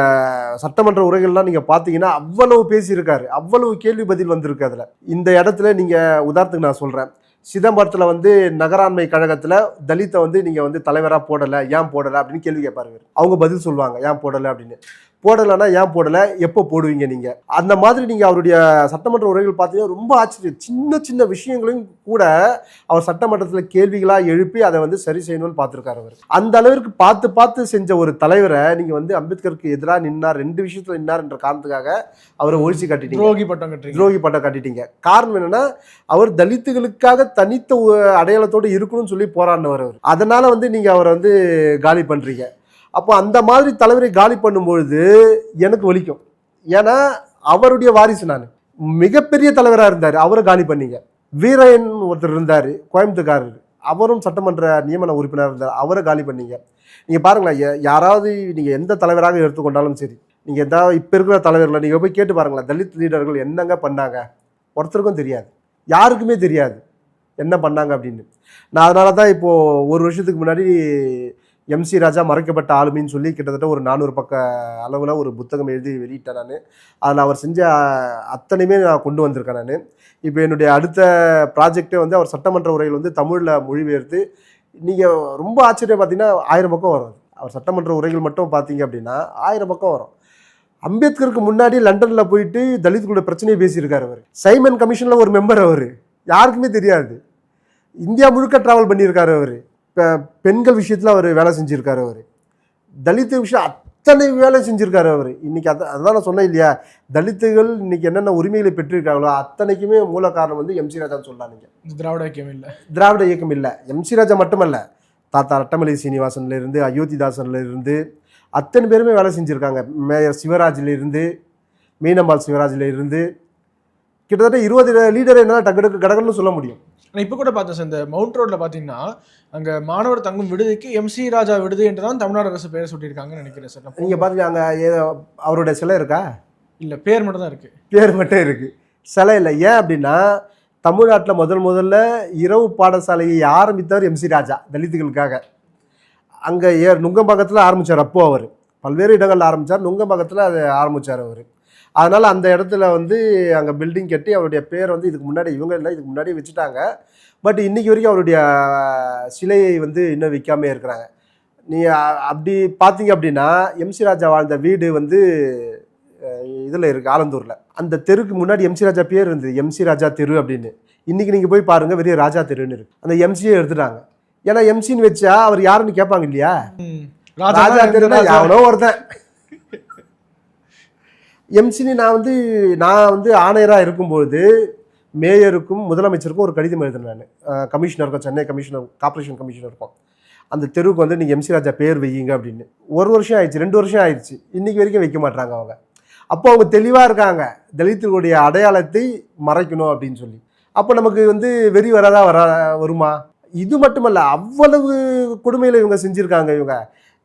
சட்டமன்ற உரைகள்லாம் நீங்கள் பார்த்தீங்கன்னா அவ்வளவு பேசியிருக்காரு, அவ்வளவு கேள்வி பதில் வந்திருக்கு. அதில் இந்த இடத்துல நீங்கள் உதாரணத்துக்கு நான் சொல்கிறேன், சிதம்பரத்தில் நகராண்மை கழகத்தில் தலித்தை நீங்கள் தலைவராக போடலை, ஏன் போடலை அப்படின்னு கேள்வி கேட்பாரு. அவங்க பதில் சொல்லுவாங்க, ஏன் போடலை அப்படின்னு. போடலைன்னா ஏன் போடலை, எப்போ போடுவீங்க நீங்கள், அந்த மாதிரி நீங்கள் அவருடைய சட்டமன்ற உரைகள் பார்த்தீங்கன்னா ரொம்ப ஆச்சரியம். சின்ன சின்ன விஷயங்களையும் கூட அவர் சட்டமன்றத்தில் கேள்விகளாக எழுப்பி அதை சரி செய்யணும்னு பார்த்துருக்காரு அவர். அந்த அளவிற்கு பார்த்து பார்த்து செஞ்ச ஒரு தலைவரை நீங்கள் அம்பேத்கருக்கு எதிராக நின்னார், 2 விஷயத்தில் நின்னார் என்ற காரணத்துக்காக அவரை ஒழிச்சு கட்டிட்டீங்க, துரோகி பட்டம் கட்டிட்டீங்க. காரணம் என்னன்னா, அவர் தலித்துகளுக்காக தனித்த அடையாளத்தோடு இருக்கணும்னு சொல்லி போராடினவர் அவர். அதனால நீங்கள் அவரை காலி பண்றீங்க. அப்போ அந்த மாதிரி தலைவரை காலி பண்ணும்பொழுது எனக்கு வலிக்கும். ஏன்னா அவருடைய வாரிசு நான், மிகப்பெரிய தலைவராக இருந்தார், அவரை காலி பண்ணீங்க. வீரையன் ஒருத்தர் இருந்தார், கோயம்புத்தூர்காரர், அவரும் சட்டமன்ற நியமன உறுப்பினர் இருந்தார், அவரை காலி பண்ணீங்க. நீங்கள் பாருங்களேன், யாராவது நீங்கள் எந்த தலைவராக எடுத்துக்கொண்டாலும் சரி, நீங்கள் எதாவது இப்போ இருக்கிற தலைவர்களை நீங்கள் போய் கேட்டு பாருங்களேன், தலித் லீடர்கள் என்னங்க பண்ணாங்க, ஒருத்தருக்கும் தெரியாது, யாருக்குமே தெரியாது என்ன பண்ணாங்க அப்படின்னு. நான் அதனால தான் இப்போது 1 வருஷத்துக்கு முன்னாடி எம்சி ராஜா மறைக்கப்பட்ட ஆளுமைன்னு சொல்லி கிட்டத்தட்ட ஒரு 400 பக்க அளவில் ஒரு புத்தகம் எழுதி வெளியிட்டேன் நான். அதில் அவர் செஞ்ச அத்தனையுமே நான் கொண்டு வந்திருக்கேன் நான். இப்போ என்னுடைய அடுத்த ப்ராஜெக்டே அவர் சட்டமன்ற உரைகள் தமிழில் மொழிபெயர்த்து, நீங்கள் ரொம்ப ஆச்சரியம் பார்த்தீங்கன்னா 1000 பக்கம் வரும். அவர் சட்டமன்ற உரைகள் மட்டும் பார்த்தீங்க அப்படின்னா 1000 பக்கம் வரும். அம்பேத்கருக்கு முன்னாடி லண்டனில் போயிட்டு தலித்துகளோட பிரச்சனையை பேசியிருக்காரு அவர். சைமன் கமிஷனில் ஒரு மெம்பர் அவர், யாருக்குமே தெரியாது. இந்தியா முழுக்க ட்ராவல் பண்ணியிருக்காரு அவர். இப்போ பெண்கள் விஷயத்தில் அவர் வேலை செஞ்சுருக்காரு அவர். தலித்து விஷயம் அத்தனை வேலை செஞ்சுருக்காரு அவர். இன்றைக்கி அதான் நான் சொன்னேன் இல்லையா, தலித்துகள் இன்றைக்கி என்னென்ன உரிமைகளை பெற்றிருக்காங்களோ அத்தனைக்குமே மூல காரணம் எம்சி ராஜான்னு சொல்லலாம். நீங்கள் திராவிட இயக்கம் இல்லை, எம்சி ராஜா மட்டுமல்ல, தாத்தா ரெட்டமலை சீனிவாசன்லேருந்து அயோத்திதாசன்லேருந்து அத்தனை பேருமே வேலை செஞ்சுருக்காங்க. மேயர் சிவராஜிலிருந்து, மீனம்பாள் சிவராஜிலிருந்து கிட்டத்தட்ட 20 லீடர் என்ன கடகடன்னு சொல்ல முடியும். இப்போ கூட பார்த்தேன் சார், இந்த மவுண்ட் ரோட்ல பார்த்தீங்கன்னா அங்கே மாணவர் தங்கும் விடுதிக்கு எம்சி ராஜா விடுதி என்று தான் தமிழ்நாடு அரசு பேரை சொல்லியிருக்காங்கன்னு நினைக்கிறேன் சார். நீங்கள் பார்த்தீங்க அங்கே அவருடைய சிலை இருக்கா? இல்லை, பேர் மட்டும் தான் இருக்குது. பேர் மட்டும் இருக்குது, சிலை இல்லை. ஏன் அப்படின்னா, தமிழ்நாட்டில் முதல்ல இரவு பாடசாலையை ஆரம்பித்தவர் எம்சி ராஜா தலித்துகளுக்காக. அங்கே நுங்கம்பாக்கத்தில் ஆரம்பித்தார். அப்போது அவர் பல்வேறு இடங்களில் ஆரம்பித்தார், நுங்கம்பாக்கத்தில் அதை ஆரம்பித்தார் அவர். அதனால் அந்த இடத்துல அங்கே பில்டிங் கட்டி அவருடைய பேர் இதுக்கு முன்னாடி இவங்க இல்லை, இதுக்கு முன்னாடி வச்சுட்டாங்க. பட் இன்றைக்கி வரைக்கும் அவருடைய சிலையை இன்னும் விற்காமே இருக்கிறாங்க. நீ அப்படி பார்த்தீங்க அப்படின்னா, எம்சி ராஜா வாழ்ந்த வீடு இதில் இருக்குது, ஆலந்தூரில். அந்த தெருக்கு முன்னாடி எம்சி ராஜா பேர் இருந்தது, எம்சி ராஜா தெரு அப்படின்னு. இன்றைக்கி நீங்கள் போய் பாருங்கள், வெறும் ராஜா தெருன்னு இருக்குது. அந்த எம்சியை எடுத்துட்டாங்க. ஏன்னா எம்சின்னு வச்சா அவர் யாருன்னு கேட்பாங்க இல்லையா, ராஜா தெருன்னா எவனோ ஒருத்தன். எம்சினி நான் ஆணையராக இருக்கும்பொழுது மேயருக்கும் முதலமைச்சருக்கும் ஒரு கடிதம் எழுதினேன் நான். கமிஷனருக்கும், சென்னை கமிஷனர், கார்பரேஷன் கமிஷனருக்கும், அந்த தெருவுக்கு நீங்கள் எம்சி ராஜா பேர் வையுங்க அப்படின்னு. 1 வருஷம் ஆயிடுச்சு, 2 வருஷம் ஆயிடுச்சு, இன்றைக்கி வரைக்கும் வைக்க மாட்டாங்க அவங்க. அப்போ அவங்க தெளிவாக இருக்காங்க, தலித்துகளுடைய அடையாளத்தை மறைக்கணும் அப்படின்னு சொல்லி. அப்போ நமக்கு வெறி வருமா? இது மட்டுமல்ல, அவ்வளவு கொடுமையில் இவங்க செஞ்சுருக்காங்க. இவங்க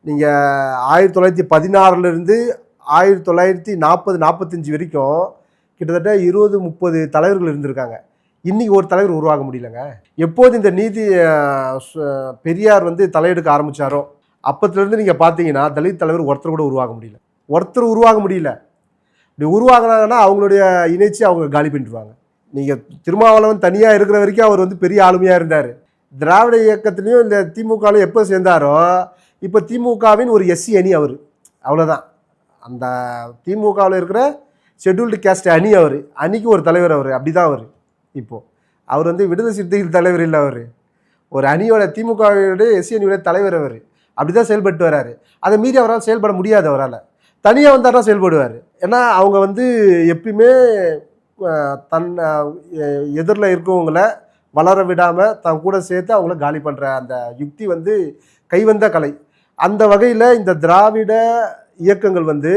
நீங்கள் 1916 1940-45 வரைக்கும் கிட்டத்தட்ட 20-30 தலைவர்கள் இருந்திருக்காங்க. இன்றைக்கி ஒரு தலைவர் உருவாக முடியலங்க. எப்போது இந்த நீதி பெரியார் தலையெடுக்க ஆரம்பித்தாரோ அப்போத்துலேருந்து நீங்கள் பார்த்தீங்கன்னா தலித் தலைவர் ஒருத்தர் கூட உருவாக முடியல. ஒருத்தர் உருவாக முடியல. இப்படி உருவாகினாங்கன்னா அவங்களுடைய இணைச்சி அவங்க காலி பண்ணிடுவாங்க. நீங்கள் திருமாவளவன் தனியாக இருக்கிற வரைக்கும் அவர் வந்து பெரிய ஆளுமையாக இருந்தார். திராவிட இயக்கத்துலேயும் இந்த திமுகலையும் எப்போ சேர்ந்தாரோ இப்போ திமுகவின் ஒரு எஸ்சி அணி அவர், அவ்வளோதான். அந்த திமுகவில் இருக்கிற ஷெட்யூல்டு கேஸ்ட் அணி அவர், அணிக்கு ஒரு தலைவர் அவர், அப்படி தான் அவர். இப்போது அவர் வந்து விடுதலை சிறுத்தைகள் தலைவர் இல்லை, அவர் ஒரு அணியோட திமுகவுடைய எஸ்சி அணியோட தலைவர் அவர், அப்படி தான் செயல்பட்டு வர்றாரு. அதை மீறி அவரால் செயல்பட முடியாது. அவரால் தனியாக வந்தால் தான் செயல்படுவார். ஏன்னா அவங்க வந்து எப்பயுமே தன் எதிரில் இருக்கவங்கள வளர விடாமல் தன் கூட சேர்த்து அவங்கள காலி பண்ணுற அந்த யுக்தி வந்து கைவந்த கலை. அந்த வகையில் இந்த திராவிட இயக்கங்கள் வந்து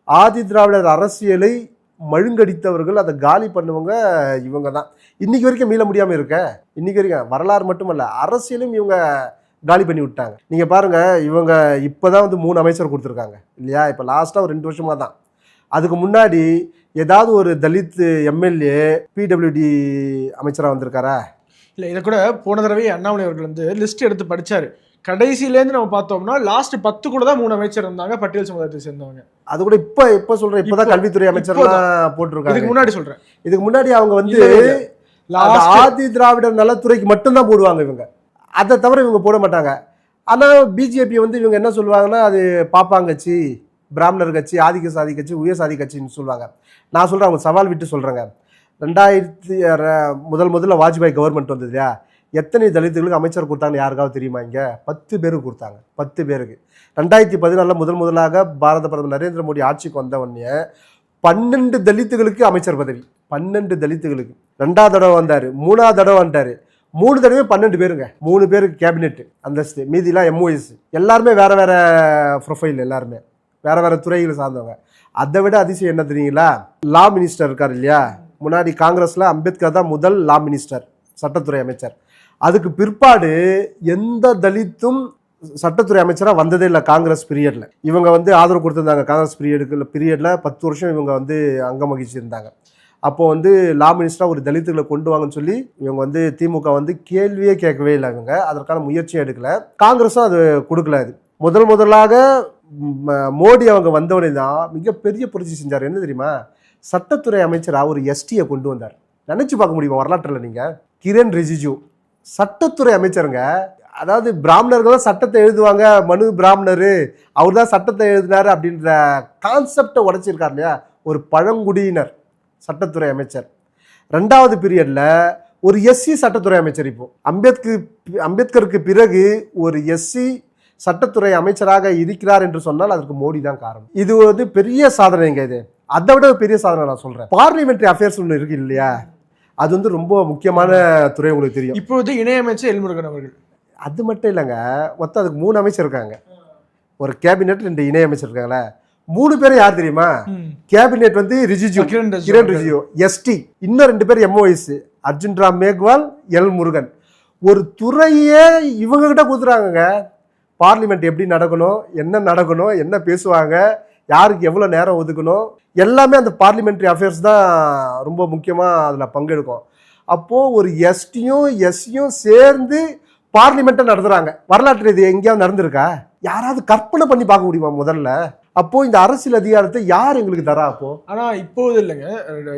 ஆதி திராவிடர் அரசியலை மழுங்கடித்தவர்கள், அதை காலி பண்ணுவங்க இவங்க தான். இன்னைக்கு வரைக்கும் மீள முடியாமல் இருக்க. இன்னைக்கு வரைக்கும் வரலாறு மட்டுமல்ல, அரசியலும் இவங்க காலி பண்ணி விட்டாங்க. நீங்கள் பாருங்கள், இவங்க இப்போ தான் வந்து 3 அமைச்சர் கொடுத்துருக்காங்க இல்லையா? இப்போ லாஸ்ட்டாக ஒரு 2 வருஷமாக தான். அதுக்கு முன்னாடி ஏதாவது ஒரு தலித் எம்எல்ஏ பிடபிள்யூடி அமைச்சராக வந்திருக்காரா? இல்லை, இதை கூட போன தடவை அண்ணாமலை அவர்கள் வந்து லிஸ்ட் எடுத்து படித்தார். கடைசியிலேருந்து நம்ம பார்த்தோம்னா லாஸ்ட் 10 கூட தான் 3 அமைச்சர் இருந்தாங்க பட்டியல் சமுதாயத்தை சேர்ந்தவங்க. அது கூட இப்போ சொல்கிறேன், இப்போ தான் கல்வித்துறை அமைச்சர்லாம் போட்டிருக்காங்க. இதுக்கு முன்னாடி சொல்கிறேன், இதுக்கு முன்னாடி அவங்க வந்து ஆதி திராவிடர் நலத்துறைக்கு மட்டும்தான் போடுவாங்க இவங்க, அதை தவிர இவங்க போட மாட்டாங்க. ஆனால் பிஜேபி வந்து இவங்க என்ன சொல்லுவாங்கன்னா, அது பாப்பாங்கட்சி, பிராமணர் கட்சி, ஆதிக்க சாதி கட்சி, உயர் சாதி கட்சின்னு சொல்லுவாங்க. நான் சொல்கிறேன், அவங்க சவால் விட்டு சொல்கிறேங்க. 2000 முதல்ல வாஜ்பாய் கவர்மெண்ட் வந்தது இல்லையா? எத்தனை தலித்துகளுக்கு அமைச்சர் கொடுத்தாங்கன்னு யாருக்காவது தெரியுமா? இங்கே 10 பேருக்கு கொடுத்தாங்க, 10 பேருக்கு. 2014 முதலாக பாரத பிரதமர் நரேந்திர மோடி ஆட்சிக்கு வந்த உடனே 12 தலித்துகளுக்கு அமைச்சர் பதவி, 12 தலித்துகளுக்கு. 2வது தடவை வந்தார், 3வது தடவை வந்துட்டார், 3 தடவை 12 பேருங்க. 3 பேருக்கு கேபினெட் அந்தஸ்து, மீதிலாம் எம்ஓஎஸ். எல்லாருமே வேற வேற ப்ரொஃபைல், எல்லாருமே வேற வேற துறைகளை சார்ந்தவங்க. அதை விட அதிசயம் என்ன தெரியுங்களா? லா மினிஸ்டர் இருக்கார் இல்லையா? முன்னாடி காங்கிரஸ்ல அம்பேத்கர் தான் முதல் லா மினிஸ்டர், சட்டத்துறை அமைச்சர். அதுக்கு பிற்பாடு எந்த தலித்தும் சட்டத்துறை அமைச்சராக வந்ததே இல்லை காங்கிரஸ் பீரியட்ல. இவங்க வந்து ஆதரவு கொடுத்துருந்தாங்க காங்கிரஸ் பீரியட்ல 10 வருஷம் இவங்க வந்து அங்கம் வகிச்சிருந்தாங்க. அப்போ வந்து லா மினிஸ்டராக ஒரு தலித்துகளை கொண்டு வாங்கன்னு சொல்லி இவங்க வந்து திமுக வந்து கேள்வியே கேட்கவே இல்லை. இவங்க அதற்கான முயற்சியும் எடுக்கல, காங்கிரஸும் அது கொடுக்கல. அது முதலாக மோடி அவங்க வந்தவனே தான் மிகப்பெரிய புரட்சி செஞ்சார். என்ன தெரியுமா? சட்டத்துறை அமைச்சராக ஒரு எஸ்டியை கொண்டு வந்தார். நினைச்சு பார்க்க முடியுமா வரலாற்றில்? நீங்க கிரண் ரிஜிஜு சட்டத்துறை அமைச்சருங்க. அதாவது பிராமணர்கள் சட்டத்தை எழுதுவாங்க, மனு பிராமணரு, அவர் தான் சட்டத்தை எழுதினாரு அப்படின்ற கான்செப்டை உடைச்சிருக்காரு இல்லையா? ஒரு பழங்குடியினர் சட்டத்துறை அமைச்சர். 2வது பீரியட்ல ஒரு எஸ்சி சட்டத்துறை அமைச்சர். இப்போ அம்பேத்கருக்கு பிறகு ஒரு எஸ்சி சட்டத்துறை அமைச்சராக இருக்கிறார் என்று சொன்னால் அதற்கு மோடி தான் காரணம். இது வந்து பெரிய சாதனைங்க. இது அதை விட பெரிய சாதனை நான் சொல்றேன். பார்லிமெண்டரி அஃபேர்ஸ் ஒன்று இருக்கு இல்லையா? அது வந்து ரொம்ப முக்கியமான துறை, உங்களுக்கு தெரியும். இப்போது இணையமைச்சர் எல்முருகன் அவர்கள். அது மட்டும் இல்லைங்க, மொத்தம் அதுக்கு 3 அமைச்சர் இருக்காங்க. ஒரு கேபினெட், 2 இணை அமைச்சர் இருக்காங்களே. 3 பேரும் யார் தெரியுமா? கேபினெட் வந்து ரிஜிஜு, கிரண் ரிஜிஜு எஸ்டி, இன்னும் 2 பேர் எம்ஓஎஸ், அர்ஜுன் ராம் மேக்வால், எல் முருகன். ஒரு துறையே இவங்க கிட்ட கொடுத்துறாங்க. பார்லிமெண்ட் எப்படி நடக்கணும், என்ன பேசுவாங்க, யாருக்கு எவ்வளோ நேரம் ஒதுக்கணும், எல்லாமே அந்த பார்லிமெண்ட்ரி அஃபேர்ஸ் தான் ரொம்ப முக்கியமாக அதில் பங்கெடுக்கும். அப்போது ஒரு எஸ்டியும் எஸ்சியும் சேர்ந்து பார்லிமெண்ட்டை நடத்துகிறாங்க. வரலாற்று இது எங்கேயாவது நடந்திருக்கா? யாராவது கற்பனை பண்ணி பார்க்க முடியுமா முதல்ல? அப்போது இந்த அரசியல் அதிகாரத்தை யார் எங்களுக்கு தரா? அப்போ ஆனால் இப்போது இல்லைங்க,